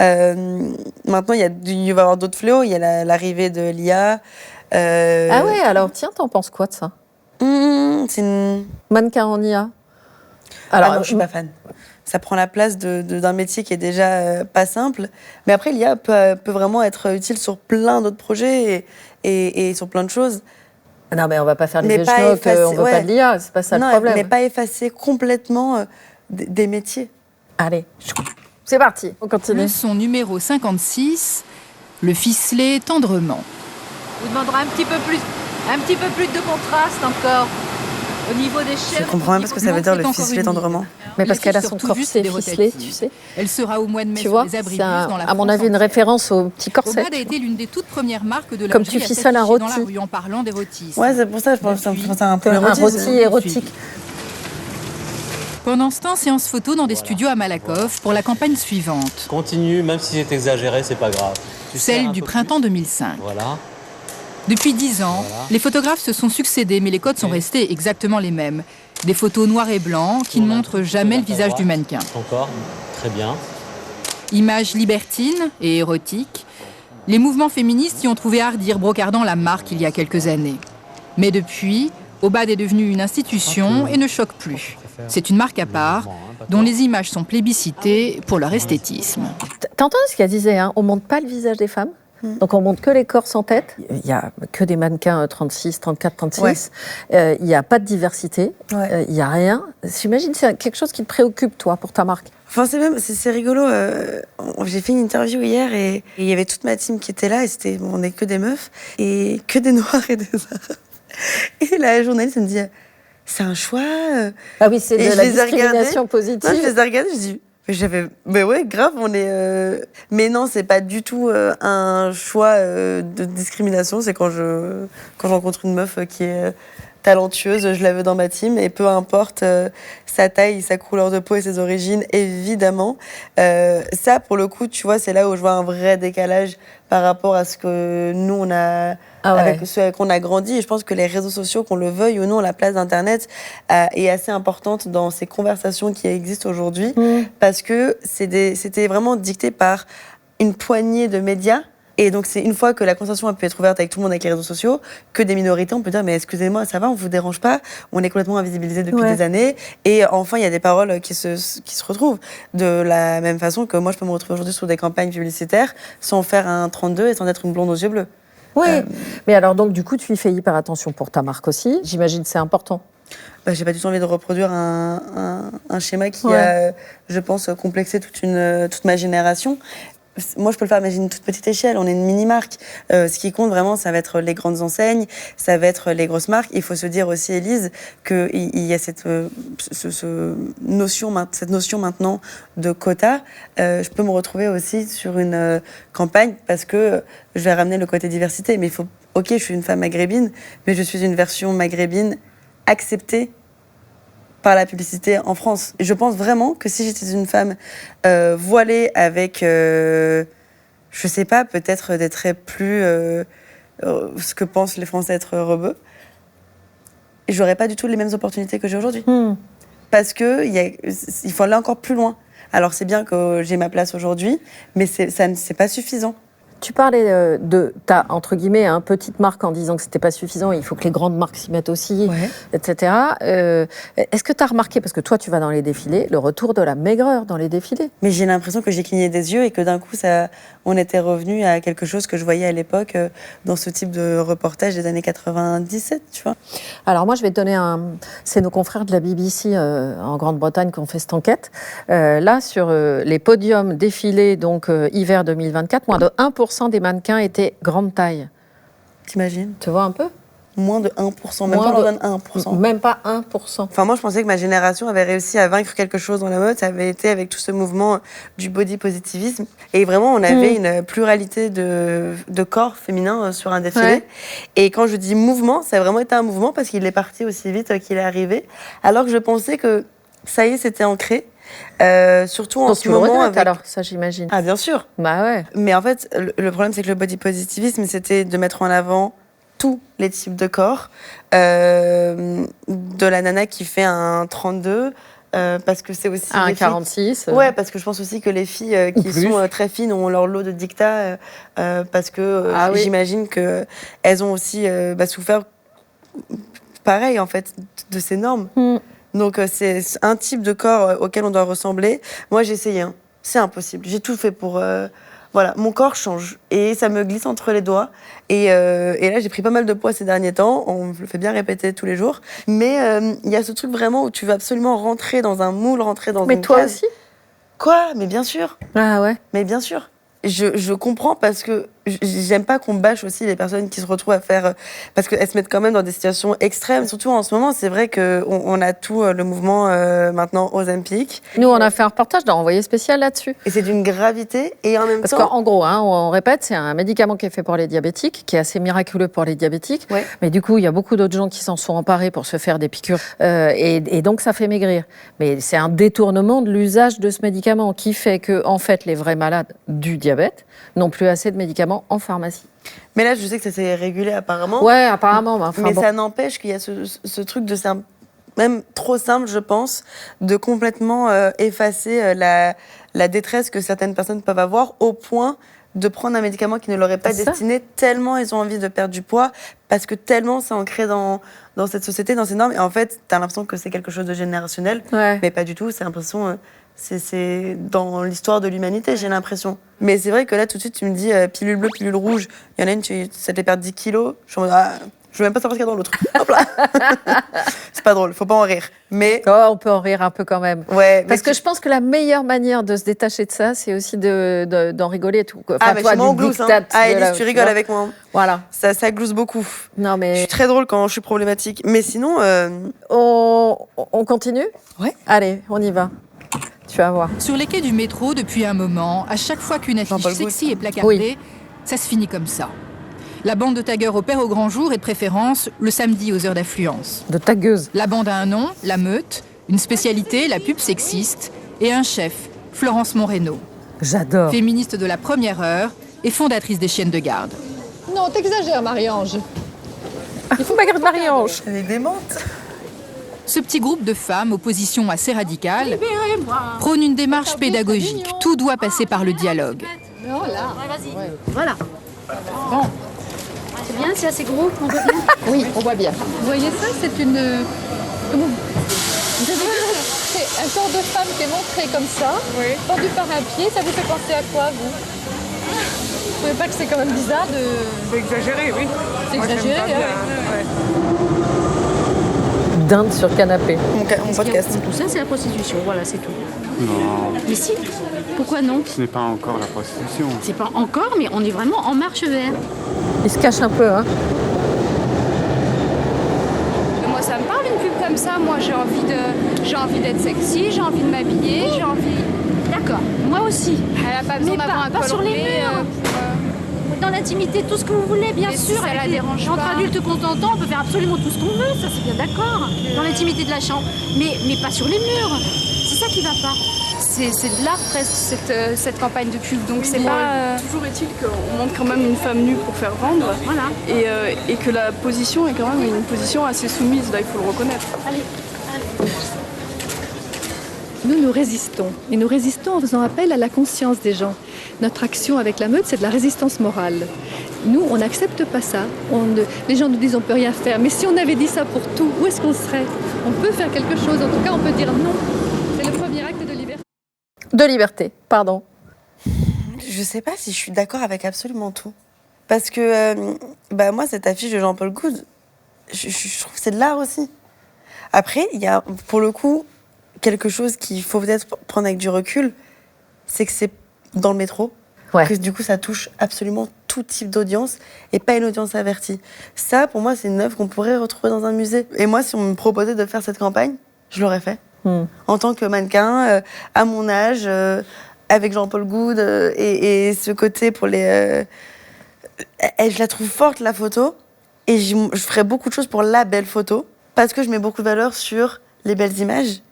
Maintenant, il va y avoir d'autres fléaux. Il y a l'arrivée de l'IA. Ah ouais, alors tiens, t'en penses quoi de ça? C'est une... Mannequin en IA. Alors, non, je suis pas fan. Ça prend la place d'un métier qui est déjà pas simple. Mais après, l'IA peut vraiment être utile sur plein d'autres projets et sur plein de choses. Non, mais on va pas faire les vieux schnocks, on veut pas de l'IA, c'est pas ça le problème. Mais pas effacer complètement des métiers. Allez, c'est parti, on continue. Leçon numéro 56, le ficeler tendrement. On vous demandera un petit peu plus de contraste encore au niveau des chairs. Je comprends même pas ce que ça veut dire le ficeler tendrement. Mais parce qu'elle a son corset ficelé, tu sais. Elle sera au mois de mai sur les abris dans la à mon avis une référence au petit corset. Aubade a été l'une des toutes premières marques de la comme tu ficelles un rôti. Dans la rue en parlant d'érotisme. Ouais, c'est pour ça que je pense un peu un rôti érotique. Pendant ce temps, séance photo dans des studios à Malakoff pour la campagne suivante. Continue, même si c'est exagéré, c'est pas grave. Celle du printemps 2005. Voilà. Depuis 10 ans, les photographes se sont succédés, mais les codes sont restés exactement les mêmes. Des photos noires et blancs qui ne montrent jamais le visage du mannequin. Encore, très bien. Images libertines et érotiques, les mouvements féministes y ont trouvé Hardir brocardant la marque il y a quelques années. Mais depuis, Aubade est devenue une institution et ne choque plus. C'est une marque à part, dont les images sont plébiscitées pour leur esthétisme. T'as entendu ce qu'elle disait, hein, on ne montre pas le visage des femmes. Donc on montre que les corps sans tête. Il n'y a que des mannequins 36, 34, 36. Il n'y a pas de diversité. Il n'y a rien. J'imagine que c'est quelque chose qui te préoccupe, toi, pour ta marque. Enfin, c'est rigolo. J'ai fait une interview hier et il y avait toute ma team qui était là. Et on n'est que des meufs et que des noirs et des arabes. Et la journaliste me dit, c'est un choix. Ah oui, c'est de la discrimination positive. Non, je les ai regardés, je dis... Mais ouais, grave, on est... Mais non, c'est pas du tout un choix de discrimination. C'est quand je rencontre une meuf qui est talentueuse, je la veux dans ma team. Et peu importe sa taille, sa couleur de peau et ses origines, évidemment. Ça, pour le coup, tu vois, c'est là où je vois un vrai décalage par rapport à ce que nous, on a... avec ceux avec qui on a grandi. Et je pense que les réseaux sociaux, qu'on le veuille ou non, la place d'Internet est assez importante dans ces conversations qui existent aujourd'hui, parce que c'était vraiment dicté par une poignée de médias. Et donc, c'est une fois que la conversation a pu être ouverte avec tout le monde, avec les réseaux sociaux, que des minorités, on peut dire, mais excusez-moi, ça va, on vous dérange pas, on est complètement invisibilisés depuis des années. Et enfin, il y a des paroles qui se retrouvent. De la même façon que moi, je peux me retrouver aujourd'hui sur des campagnes publicitaires sans faire un 32 et sans être une blonde aux yeux bleus. Oui, mais alors donc, du coup, tu y fais hyper attention pour ta marque aussi. J'imagine que c'est important. J'ai pas du tout envie de reproduire un schéma qui a, je pense, complexé toute ma génération. Moi, je peux le faire, mais j'ai une toute petite échelle. On est une mini-marque. Ce qui compte vraiment, ça va être les grandes enseignes, ça va être les grosses marques. Il faut se dire aussi, Élise, qu'il y a cette notion maintenant de quota. Je peux me retrouver aussi sur une campagne parce que je vais ramener le côté diversité. Mais il faut... Ok, je suis une femme maghrébine, mais je suis une version maghrébine acceptée par la publicité en France. Et je pense vraiment que si j'étais une femme voilée avec, je sais pas, peut-être des traits plus ce que pensent les Français être rebeux, j'aurais pas du tout les mêmes opportunités que j'ai aujourd'hui. Parce que il faut aller encore plus loin. Alors c'est bien que j'ai ma place aujourd'hui, mais c'est pas suffisant. Tu parlais de ta, entre guillemets, petite marque en disant que c'était pas suffisant, il faut que les grandes marques s'y mettent aussi, etc. Est-ce que tu as remarqué, parce que toi tu vas dans les défilés, le retour de la maigreur dans les défilés? Mais j'ai l'impression que j'ai cligné des yeux et que d'un coup, on était revenu à quelque chose que je voyais à l'époque dans ce type de reportage des années 97, tu vois. Alors moi je vais te donner c'est nos confrères de la BBC en Grande-Bretagne qui ont fait cette enquête. Là, sur les podiums défilés, donc hiver 2024, moins de 1% des mannequins étaient grande taille. T'imagines? Tu vois un peu? Moins de 1%, même pas on donne 1%. Même pas 1%. Enfin, moi, je pensais que ma génération avait réussi à vaincre quelque chose dans la mode. Ça avait été avec tout ce mouvement du body positivisme. Et vraiment, on avait une pluralité de corps féminins sur un défilé. Et quand je dis mouvement, ça a vraiment été un mouvement parce qu'il est parti aussi vite qu'il est arrivé. Alors que je pensais que ça y est, c'était ancré. Surtout en ce moment avec... alors ça j'imagine. Ah bien sûr. Bah ouais. Mais en fait le problème c'est que le body positivisme c'était de mettre en avant tous les types de corps, de la nana qui fait un 32 parce que c'est aussi un 46. Ouais, parce que je pense aussi que les filles qui sont très fines ont leur lot de dictats parce que j'imagine que elles ont aussi souffert pareil en fait de ces normes. Donc, c'est un type de corps auquel on doit ressembler. Moi, j'ai essayé. C'est impossible. J'ai tout fait pour... Voilà, mon corps change. Et ça me glisse entre les doigts. Et là, j'ai pris pas mal de poids ces derniers temps. On me le fait bien répéter tous les jours. Mais il y a ce truc vraiment où tu veux absolument rentrer dans un moule, rentrer dans une case. Mais toi aussi? Quoi? Mais bien sûr. Ah ouais? Mais bien sûr. Je comprends parce que j'aime pas qu'on bâche aussi les personnes qui se retrouvent à faire... Parce qu'elles se mettent quand même dans des situations extrêmes. Surtout en ce moment, c'est vrai qu'on a tout le mouvement maintenant Ozempic. Nous, on a fait un reportage dans Envoyé spécial là-dessus. Et c'est d'une gravité et en même temps... Parce qu'en gros, on répète, c'est un médicament qui est fait pour les diabétiques, qui est assez miraculeux pour les diabétiques. Ouais. Mais du coup, il y a beaucoup d'autres gens qui s'en sont emparés pour se faire des piqûres. Et donc, ça fait maigrir. Mais c'est un détournement de l'usage de ce médicament qui fait que, en fait, les vrais malades du diabète n'ont plus assez de médicaments en pharmacie. Mais là, je sais que ça s'est régulé apparemment. Ouais, apparemment. Mais ça n'empêche qu'il y a ce truc de... même trop simple, je pense, de complètement effacer la détresse que certaines personnes peuvent avoir au point de prendre un médicament qui ne leur est pas destiné, tellement ils ont envie de perdre du poids, parce que tellement c'est ancré dans cette société, dans ces normes. Et en fait, tu as l'impression que c'est quelque chose de générationnel, mais pas du tout. C'est l'impression... c'est dans l'histoire de l'humanité, j'ai l'impression. Mais c'est vrai que là, tout de suite, tu me dis pilule bleue, pilule rouge. Il y en a une, ça te fait perdre 10 kilos. Je me dis, je veux même pas savoir ce qu'il y a dans l'autre. Hop là. C'est pas drôle, faut pas en rire. Mais on peut en rire un peu quand même. Ouais. Parce que je pense que la meilleure manière de se détacher de ça, c'est aussi d'en rigoler et tout. Enfin, mais toi, du diktat. Élise, tu rigoles avec moi. Voilà. Ça glousse beaucoup. Non, mais... Je suis très drôle quand je suis problématique. Mais sinon... On continue ? Ouais. Allez, on y va. Tu vas voir. Sur les quais du métro, depuis un moment, à chaque fois qu'une affiche sexy est placardée, ça se finit comme ça. La bande de taggeurs opère au grand jour et de préférence le samedi aux heures d'affluence. De tagueuses. La bande a un nom, la meute, une spécialité, la pub sexiste, et un chef, Florence Moreno. J'adore. Féministe de la première heure et fondatrice des Chiennes de garde. Non, t'exagères, Marie-Ange. Il faut pas garder Marie-Ange. Elle est démente. Ce petit groupe de femmes, aux positions assez radicales, prône une démarche pédagogique. Tout doit passer par le dialogue. Voilà. Bon. C'est bien, c'est assez gros, on voit bien. Oui, on voit bien. Vous voyez ça, c'est une... C'est un corps de femme qui est montré comme ça, tendu par un pied. Ça vous fait penser à quoi, vous Vous trouvez pas que c'est quand même bizarre de... C'est exagéré, oui. C'est exagéré, Dinde sur canapé. Mon podcast. Tout ça, c'est la prostitution, voilà, c'est tout. Non. Mais si, pourquoi non? Ce n'est pas encore la prostitution. C'est pas encore, mais on est vraiment en marche vers. Il se cache un peu, hein. Moi, ça me parle une pub comme ça. Moi, j'ai envie d'être sexy, j'ai envie de m'habiller, j'ai envie... D'accord, moi aussi. Elle a pas besoin d'avoir un pas col sur les roulé, murs. Dans l'intimité, tout ce que vous voulez, bien Mais sûr. si ça la Avec dérange entre pas. adultes consentants, on peut faire absolument tout ce qu'on veut, ça c'est bien d'accord. Dans l'intimité de la chambre, mais pas sur les murs. C'est ça qui va pas. C'est de l'art presque, cette campagne de pub. Donc c'est pas... Toujours est-il qu'on montre quand même une femme nue pour faire vendre. Voilà. Et que la position est quand même une position assez soumise, là, il faut le reconnaître. Allez. Nous résistons. Et nous résistons en faisant appel à la conscience des gens. Notre action avec la meute, c'est de la résistance morale. Nous, on n'accepte pas ça. Les gens nous disent on ne peut rien faire. Mais si on avait dit ça pour tout, où est-ce qu'on serait? On peut faire quelque chose. En tout cas, on peut dire non. C'est le premier acte de liberté. De liberté, pardon. Je sais pas si je suis d'accord avec absolument tout. Parce que, moi, cette affiche de Jean-Paul Goude, je trouve que c'est de l'art aussi. Après, il y a, pour le coup, quelque chose qu'il faut peut-être prendre avec du recul, c'est que c'est dans le métro, que du coup, ça touche absolument tout type d'audience et pas une audience avertie. Ça, pour moi, c'est une œuvre qu'on pourrait retrouver dans un musée. Et moi, si on me proposait de faire cette campagne, je l'aurais fait. En tant que mannequin, à mon âge, avec Jean-Paul Goude, et ce côté pour les... je la trouve forte, la photo, et je ferais beaucoup de choses pour la belle photo, parce que je mets beaucoup de valeur sur les belles images,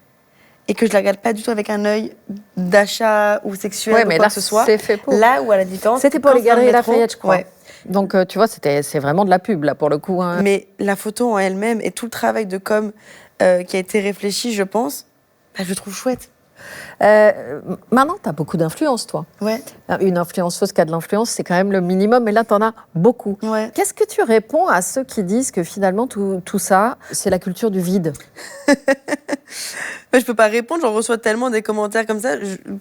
et que je la regarde pas du tout avec un œil d'achat ou sexuel ou quoi que ce soit. C'est fait pour. Là où, à la différence... C'était pour les Galeries Lafayette, je crois. Ouais. Donc, tu vois, c'est vraiment de la pub, là, pour le coup. Hein. Mais la photo en elle-même et tout le travail de com' qui a été réfléchi, je pense, je le trouve chouette. Maintenant, tu as beaucoup d'influence, toi. Ouais. Une influenceuse qui a de l'influence, c'est quand même le minimum, mais là, tu en as beaucoup. Ouais. Qu'est-ce que tu réponds à ceux qui disent que finalement, tout ça, c'est la culture du vide? Je peux pas répondre, j'en reçois tellement des commentaires comme ça,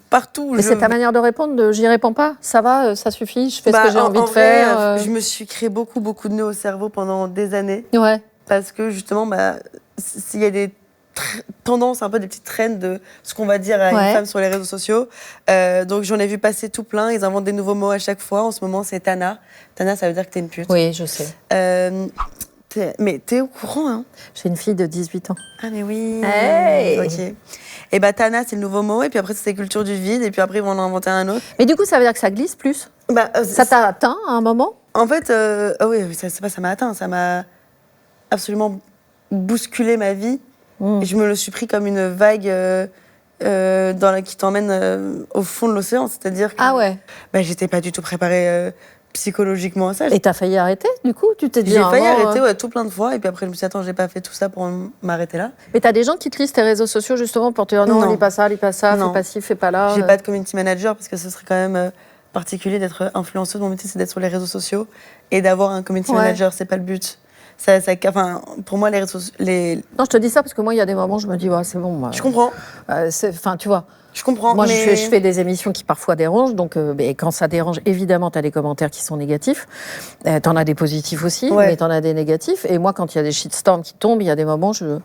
partout. Mais c'est ta manière de répondre, j'y réponds pas, ça va, ça suffit, je fais ce que j'ai envie de vrai, faire. Je me suis créé beaucoup de nœuds au cerveau pendant des années. Ouais. Parce que justement, s'il y a des tendances, un peu des petites trends de ce qu'on va dire à une femme sur les réseaux sociaux. Donc j'en ai vu passer tout plein, ils inventent des nouveaux mots à chaque fois. En ce moment, c'est Tana. Tana, ça veut dire que t'es une pute. Oui, je sais. Mais t'es au courant, hein? J'ai une fille de 18 ans. Ah, mais oui. Hey. Ok. Et Tana, c'est le nouveau mot, et puis après, c'est culture du vide, et puis après, ils vont en inventer un autre. Mais du coup, ça veut dire que ça glisse plus? Ça t'a atteint à un moment? En fait, oui, ça m'a atteint, ça m'a absolument bousculé ma vie. Et je me le suis pris comme une vague qui t'emmène au fond de l'océan, c'est-à-dire que j'étais pas du tout préparée psychologiquement ça. Et t'as failli arrêter, du coup? Tu t'es dit... J'ai failli arrêter, tout plein de fois. Et puis après, je me suis dit, attends, j'ai pas fait tout ça pour m'arrêter là. Mais t'as des gens qui te lisent tes réseaux sociaux justement pour te dire non, lis pas ça, fais pas ci, fais pas là. J'ai pas de community manager parce que ce serait quand même particulier d'être influenceuse. Mon métier, c'est d'être sur les réseaux sociaux et d'avoir un community manager. C'est pas le but. Enfin, pour moi, les réseaux sociaux... Non, je te dis ça parce que moi, il y a des moments où je me dis, ouais, c'est bon. Je comprends. Enfin, tu vois. Je comprends. Moi, je fais des émissions qui parfois dérangent. Donc, quand ça dérange, évidemment, tu as des commentaires qui sont négatifs. Tu en as des positifs aussi, mais tu en as des négatifs. Et moi, quand il y a des shitstorms qui tombent, il y a des moments où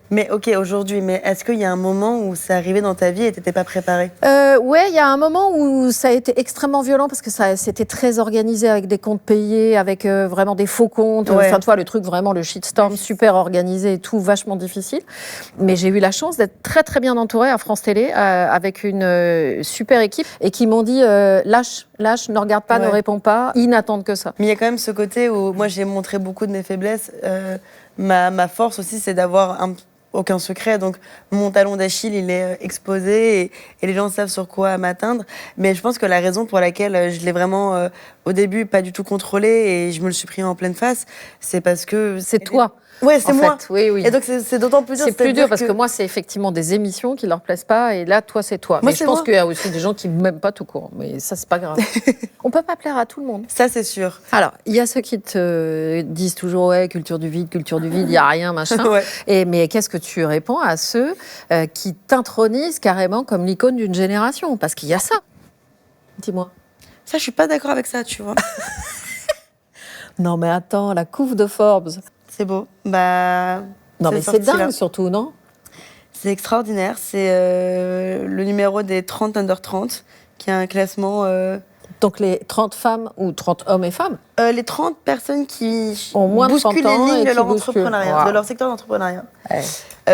Mais ok, aujourd'hui, mais est-ce qu'il y a un moment où c'est arrivé dans ta vie et tu n'étais pas préparée? Ouais, il y a un moment où ça a été extrêmement violent parce que c'était très organisé avec des comptes payés, avec vraiment des faux comptes. Enfin, tu vois, le truc vraiment, le shitstorm super organisé et tout, vachement difficile. Mais j'ai eu la chance d'être très, très bien entourée à France Télé, avec une super équipe et qui m'ont dit lâche, ne regarde pas, ne réponds pas, ils n'attendent que ça. Mais il y a quand même ce côté où moi j'ai montré beaucoup de mes faiblesses. Ma force aussi, c'est d'avoir aucun secret. Donc mon talon d'Achille, il est exposé et les gens savent sur quoi m'atteindre. Mais je pense que la raison pour laquelle je l'ai vraiment au début pas du tout contrôlé et je me le suis pris en pleine face, c'est parce que c'est toi. Ouais, c'est moi. Oui. Et donc c'est d'autant plus dur. C'est plus dur parce que moi, c'est effectivement des émissions qui leur plaisent pas, et là, toi, c'est toi. Mais je pense qu'il y a aussi des gens qui m'aiment pas tout court. Mais ça, c'est pas grave. On peut pas plaire à tout le monde. Ça, c'est sûr. Alors, il y a ceux qui te disent toujours culture du vide, il y a rien, machin. Mais qu'est-ce que tu réponds à ceux qui t'intronisent carrément comme l'icône d'une génération? Parce qu'il y a ça. Dis-moi. Ça, je suis pas d'accord avec ça, tu vois. Non, mais attends, la couve de Forbes. C'est beau. Non, mais c'est dingue surtout, non? C'est extraordinaire. C'est le numéro des 30 under 30, qui est un classement... Donc les 30 femmes ou 30 hommes et femmes? Les 30 personnes qui ont moins de 30 bousculent ans les lignes et de leur qui entrepreneuriat, de leur secteur d'entrepreneuriat.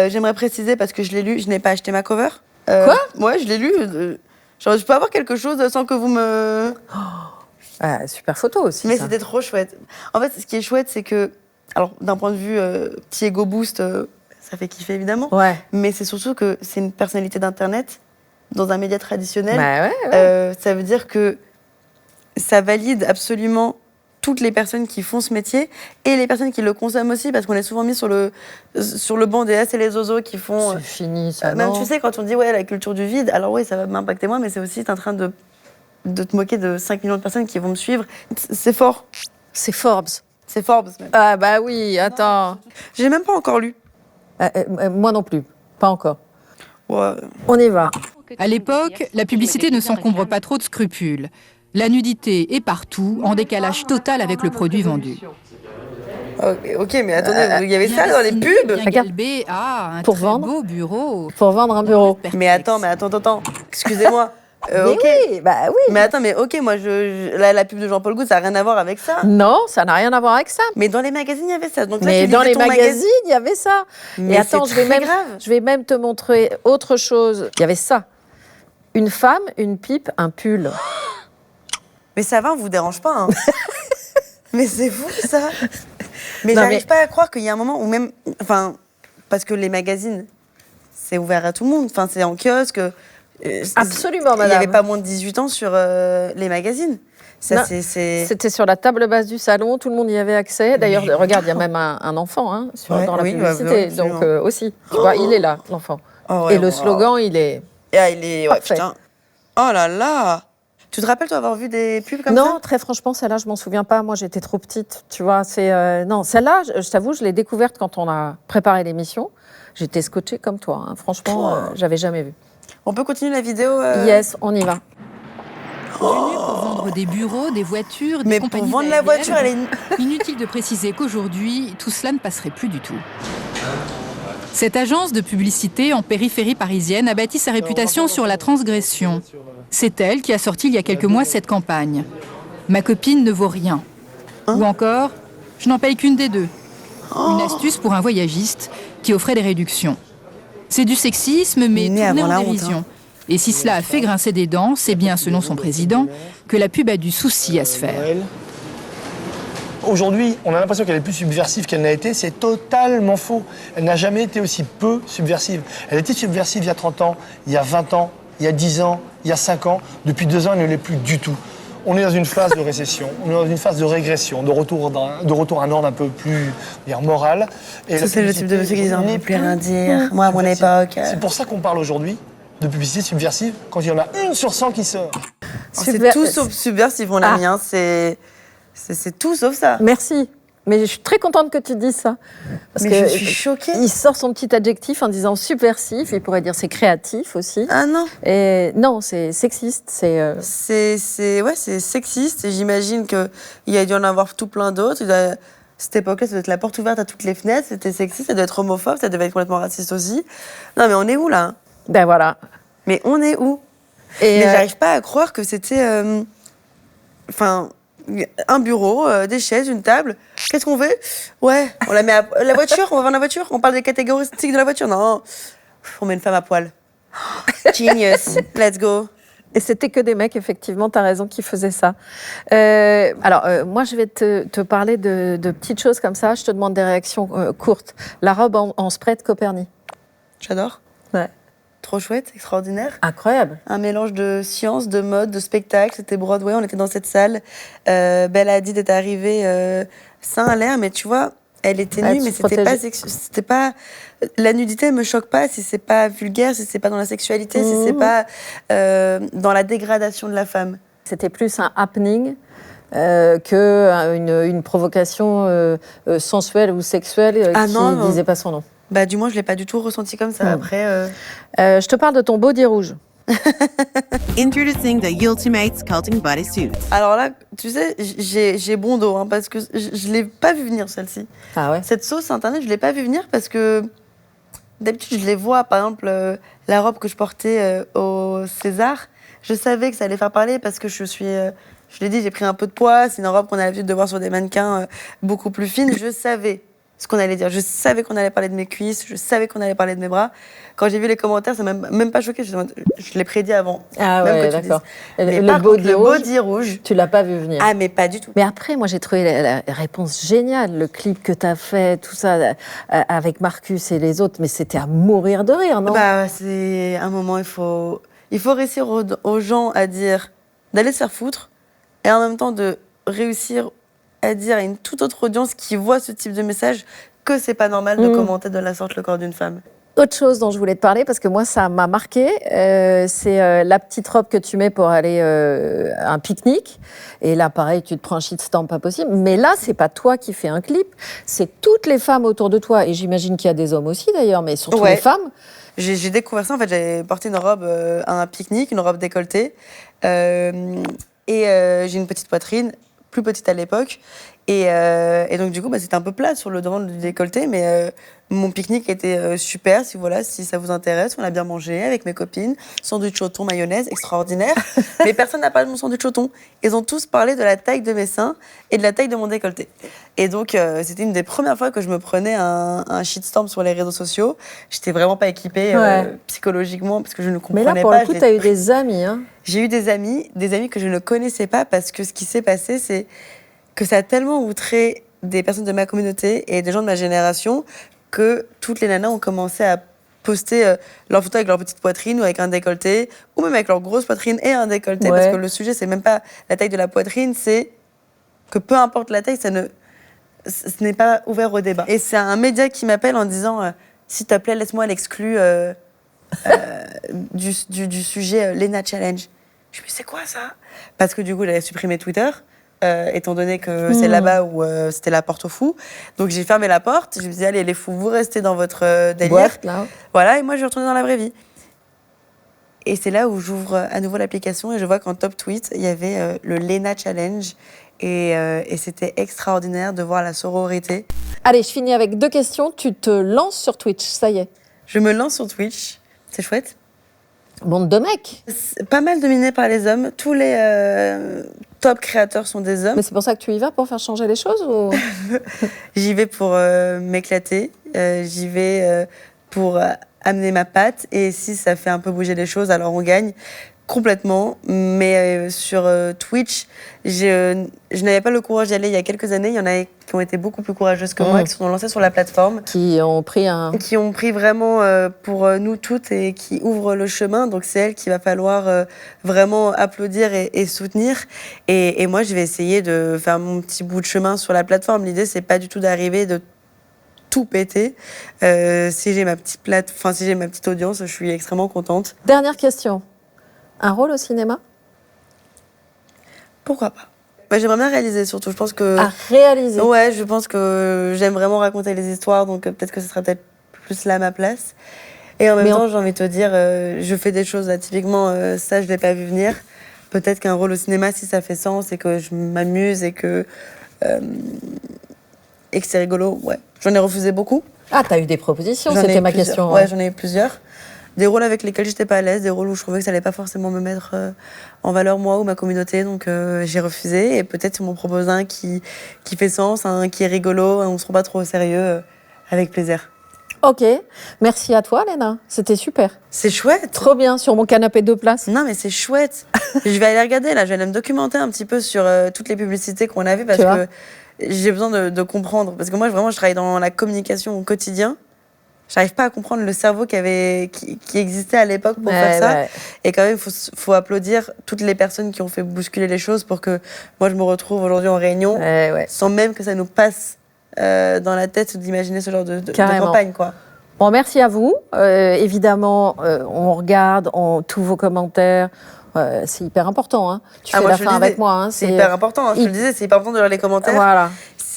J'aimerais préciser, parce que je l'ai lu, je n'ai pas acheté ma cover. Quoi? Ouais, je l'ai lu. Genre, je peux avoir quelque chose sans que vous me... super photo aussi. Mais c'était trop chouette. En fait, ce qui est chouette, c'est que... Alors, d'un point de vue petit ego boost, ça fait kiffer évidemment. Mais c'est surtout que c'est une personnalité d'Internet dans un média traditionnel. Ça veut dire que ça valide absolument toutes les personnes qui font ce métier et les personnes qui le consomment aussi, parce qu'on est souvent mis sur le banc des S et les oiseaux qui font... C'est fini, ça, même, non. tu sais, quand on dit la culture du vide, alors oui, ça va m'impacter moi, mais c'est aussi en train de te moquer de 5 millions de personnes qui vont me suivre. C'est fort. C'est Forbes. C'est Forbes, même. Ah bah oui, attends. J'ai même pas encore lu. Moi non plus, pas encore. Ouais. On y va. À l'époque, la publicité ne s'encombre pas trop de scrupules. La nudité est partout, en décalage total avec le produit vendu. Ok, mais attendez, il y avait ça dans les pubs. Un pour très vendre beau bureau. Pour vendre un bureau. Mais attends. Excusez-moi. Ok. Oui, bah oui. Mais attends, moi, la pub de Jean-Paul Goutte, ça n'a rien à voir avec ça. Non, ça n'a rien à voir avec ça. Mais dans les magazines, il y avait ça. Donc, là, mais dans les magazines, il y avait ça. Mais et attends, je vais même te montrer autre chose. Il y avait ça. Une femme, une pipe, un pull. Mais ça va, on vous dérange pas, hein. Mais c'est fou, ça. Mais j'arrive pas à croire qu'il y a un moment où même... Enfin, parce que les magazines, c'est ouvert à tout le monde. Enfin, c'est en kiosque... Absolument, madame. Il n'y avait pas moins de 18 ans sur les magazines. C'était sur la table basse du salon, tout le monde y avait accès. D'ailleurs, regarde, il y a même un enfant dans la publicité. Donc aussi, tu vois, il est là, l'enfant. Et le slogan, il est... il est... putain. Oh là là. Tu te rappelles, toi, avoir vu des pubs comme ça? Non, très franchement, celle-là, je m'en souviens pas. Moi, j'étais trop petite, tu vois. Non, celle-là, je t'avoue, je l'ai découverte quand on a préparé l'émission. J'étais scotchée comme toi. Franchement, j'avais jamais vu. On peut continuer la vidéo Yes, on y va. Pour vendre des bureaux, des voitures, des compagnies pour vendre la voiture, Inutile de préciser qu'aujourd'hui, tout cela ne passerait plus du tout. Cette agence de publicité en périphérie parisienne a bâti sa réputation sur la transgression. C'est elle qui a sorti il y a quelques mois cette campagne. Ma copine ne vaut rien. Ou encore, je n'en paye qu'une des deux. Une astuce pour un voyagiste qui offrait des réductions. C'est du sexisme, mais tourné en dérision. Et si cela a fait grincer des dents, c'est bien, selon son président, que la pub a du souci à se faire. Aujourd'hui, on a l'impression qu'elle est plus subversive qu'elle n'a été. C'est totalement faux. Elle n'a jamais été aussi peu subversive. Elle était subversive il y a 30 ans, il y a 20 ans, il y a 10 ans, il y a 5 ans. Depuis 2 ans, elle ne l'est plus du tout. On est dans une phase de récession, on est dans une phase de régression, de retour à un ordre un peu plus moral. Et ça, c'est le type de monsieur qui dit on ne peut plus rien dire. Moi, à mon époque. C'est pour ça qu'on parle aujourd'hui de publicité subversive quand il y en a 1 sur 100 qui sort. C'est tout sauf subversif, mon ami. Hein. C'est tout sauf ça. Merci. Mais je suis très contente que tu dises ça. Parce que je suis choquée. Il sort son petit adjectif en disant subversif. Il pourrait dire c'est créatif aussi. Ah non. Et non, c'est sexiste. C'est sexiste. Et j'imagine qu'il y a dû en avoir tout plein d'autres. Cette époque-là, ça doit être la porte ouverte à toutes les fenêtres. C'était sexiste, ça doit être homophobe, ça devait être complètement raciste aussi. Non, mais on est où là? Ben voilà. Mais on est où? Mais j'arrive pas à croire que c'était. Un bureau, des chaises, une table. Qu'est-ce qu'on fait? Ouais, on la met à la voiture, on va vendre la voiture, on parle des caractéristiques de la voiture. Non, on met une femme à poil. Genius, let's go. Et c'était que des mecs, effectivement, t'as raison, qui faisaient ça. Moi, je vais te parler de petites choses comme ça. Je te demande des réactions courtes. La robe en spread Copernic. J'adore. Ouais. Trop chouette, extraordinaire. Incroyable. Un mélange de science, de mode, de spectacle. C'était Broadway, on était dans cette salle. Bella Hadid est arrivée sein à l'air, mais tu vois, elle était nue, mais c'était pas... La nudité, elle me choque pas si c'est pas vulgaire, si c'est pas dans la sexualité, si c'est pas dans la dégradation de la femme. C'était plus un happening qu'une provocation sensuelle ou sexuelle qui disait pas son nom. Bah, du moins, je l'ai pas du tout ressenti comme ça. Après, je te parle de ton body rouge. Introducing the Ultimate Sculpting Bodysuit. Alors là, tu sais, j'ai bon dos, hein, parce que je l'ai pas vu venir, celle-ci. Ah ouais. Cette sauce internet, je l'ai pas vu venir parce que d'habitude, je les vois. Par exemple, la robe que je portais au César, je savais que ça allait faire parler parce que je l'ai dit, j'ai pris un peu de poids. C'est une robe qu'on a l'habitude de voir sur des mannequins beaucoup plus fines. Je savais ce qu'on allait dire. Je savais qu'on allait parler de mes cuisses, je savais qu'on allait parler de mes bras. Quand j'ai vu les commentaires, ça m'a même pas choqué. Je l'ai prédit avant. Ah ouais, d'accord. Le body rouge, tu l'as pas vu venir. Ah, mais pas du tout. Mais après, moi, j'ai trouvé la réponse géniale. Le clip que tu as fait, tout ça, avec Marcus et les autres, mais c'était à mourir de rire, non? Bah, c'est un moment, il faut réussir aux gens à dire d'aller se faire foutre et en même temps de réussir à dire à une toute autre audience qui voit ce type de message que c'est pas normal de commenter de la sorte le corps d'une femme. Autre chose dont je voulais te parler, parce que moi, ça m'a marqué, c'est la petite robe que tu mets pour aller à un pique-nique. Et là, pareil, tu te prends un shitstorm pas possible. Mais là, c'est pas toi qui fais un clip, c'est toutes les femmes autour de toi. Et j'imagine qu'il y a des hommes aussi, d'ailleurs, mais surtout les femmes. J'ai découvert ça, en fait, j'avais porté une robe à un pique-nique, une robe décolletée. Et j'ai une petite poitrine, plus petite à l'époque. Et donc, du coup, c'était un peu plat sur le devant du décolleté, mais mon pique-nique était super. Si ça vous intéresse, on a bien mangé avec mes copines. Sandwich au thon, mayonnaise, extraordinaire. Mais personne n'a parlé de mon sandwich au thon. Ils ont tous parlé de la taille de mes seins et de la taille de mon décolleté. Et donc, c'était une des premières fois que je me prenais un shitstorm sur les réseaux sociaux. J'étais vraiment pas équipée psychologiquement parce que je ne comprenais pas. Mais là, pour le coup, tu as eu des amis. Hein. J'ai eu des amis que je ne connaissais pas parce que ce qui s'est passé, c'est que ça a tellement outré des personnes de ma communauté et des gens de ma génération que toutes les nanas ont commencé à poster leurs photos avec leur petite poitrine ou avec un décolleté, ou même avec leur grosse poitrine et un décolleté, parce que le sujet, c'est même pas la taille de la poitrine, c'est que peu importe la taille, ce n'est pas ouvert au débat. Et c'est un média qui m'appelle en disant s'il te plaît, laisse-moi l'exclu du sujet Lena Challenge. Je me dis, c'est quoi ça? Parce que du coup, j'avais supprimé Twitter. Étant donné que c'est là-bas où c'était la porte aux fous. Donc j'ai fermé la porte, je me disais, allez les fous, vous restez dans votre délire. Boîte, là. Voilà, et moi je vais retourner dans la vraie vie. Et c'est là où j'ouvre à nouveau l'application et je vois qu'en top tweet, il y avait le Lena Challenge. Et c'était extraordinaire de voir la sororité. Allez, je finis avec 2 questions. Tu te lances sur Twitch, ça y est. Je me lance sur Twitch, c'est chouette. Bande de mecs. Pas mal dominé par les hommes. Tous les top créateurs sont des hommes. Mais c'est pour ça que tu y vas, pour faire changer les choses ou... J'y vais pour m'éclater. J'y vais pour amener ma patte. Et si ça fait un peu bouger les choses, alors on gagne. Complètement, mais sur Twitch, je n'avais pas le courage d'y aller il y a quelques années. Il y en a qui ont été beaucoup plus courageuses que moi, qui se sont lancées sur la plateforme. Qui ont pris vraiment pour nous toutes et qui ouvrent le chemin. Donc c'est elle qu'il va falloir vraiment applaudir et soutenir. Et moi, je vais essayer de faire mon petit bout de chemin sur la plateforme. L'idée, c'est pas du tout d'arriver de tout péter. Si j'ai ma petite audience, je suis extrêmement contente. Dernière question. Un rôle au cinéma ? Pourquoi pas ? J'aimerais bien réaliser surtout. Je pense que... réaliser ? Ouais, je pense que j'aime vraiment raconter les histoires, donc peut-être que ce sera peut-être plus là ma place. Et en même temps, j'ai envie de te dire, je fais des choses là, typiquement, ça je l'ai pas vu venir. Peut-être qu'un rôle au cinéma, si ça fait sens et que je m'amuse et que c'est rigolo, ouais. J'en ai refusé beaucoup. Ah, t'as eu des propositions, c'était ma question. Ouais, j'en ai eu plusieurs. Des rôles avec lesquels j'étais pas à l'aise, des rôles où je trouvais que ça allait pas forcément me mettre en valeur moi ou ma communauté, donc j'ai refusé. Et peut-être si on m'en propose un qui fait sens, un qui est rigolo, on se prend pas trop au sérieux, avec plaisir. Ok, merci à toi Léna, c'était super. C'est chouette. Trop bien, sur mon canapé de place. Non mais c'est chouette. Je vais aller regarder là, je vais aller me documenter un petit peu sur toutes les publicités qu'on a vues parce que j'ai besoin de comprendre. Parce que moi vraiment je travaille dans la communication au quotidien. J'arrive pas à comprendre le cerveau qui existait à l'époque pour faire ça. Ouais. Et quand même, il faut applaudir toutes les personnes qui ont fait bousculer les choses pour que moi, je me retrouve aujourd'hui en réunion sans même que ça nous passe dans la tête d'imaginer ce genre de campagne, quoi. Bon, merci à vous. Évidemment, on regarde tous vos commentaires. C'est hyper important. Hein. Tu fais la fin avec moi. Hein. C'est hyper important. Hein. Je te le disais, c'est hyper important de lire les commentaires. Voilà.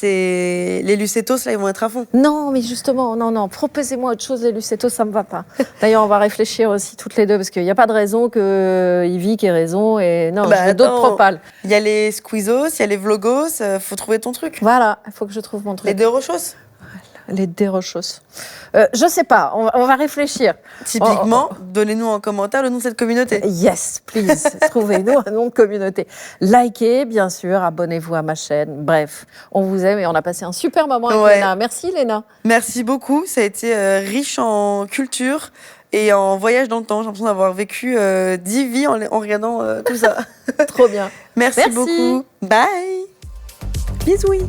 Les lucettos, là, ils vont être à fond. Non, mais justement, non. Proposez-moi autre chose, les lucettos, ça me va pas. D'ailleurs, on va réfléchir aussi toutes les deux, parce qu'il n'y a pas de raison que Yvick ait raison. Et non, je veux d'autres propales. Il y a les squeezos, il y a les vlogos, faut trouver ton truc. Voilà, il faut que je trouve mon truc. Les dérochos. Les dérochos. Je sais pas, on va réfléchir. Typiquement, donnez-nous en commentaire le nom de cette communauté. Yes, please, trouvez-nous un nom de communauté. Likez, bien sûr, abonnez-vous à ma chaîne. Bref, on vous aime et on a passé un super moment avec Léna. Merci Léna. Merci beaucoup, ça a été riche en culture et en voyage dans le temps. J'ai l'impression d'avoir vécu 10 vies en regardant tout ça. Trop bien. Merci beaucoup. Bye. Bisous.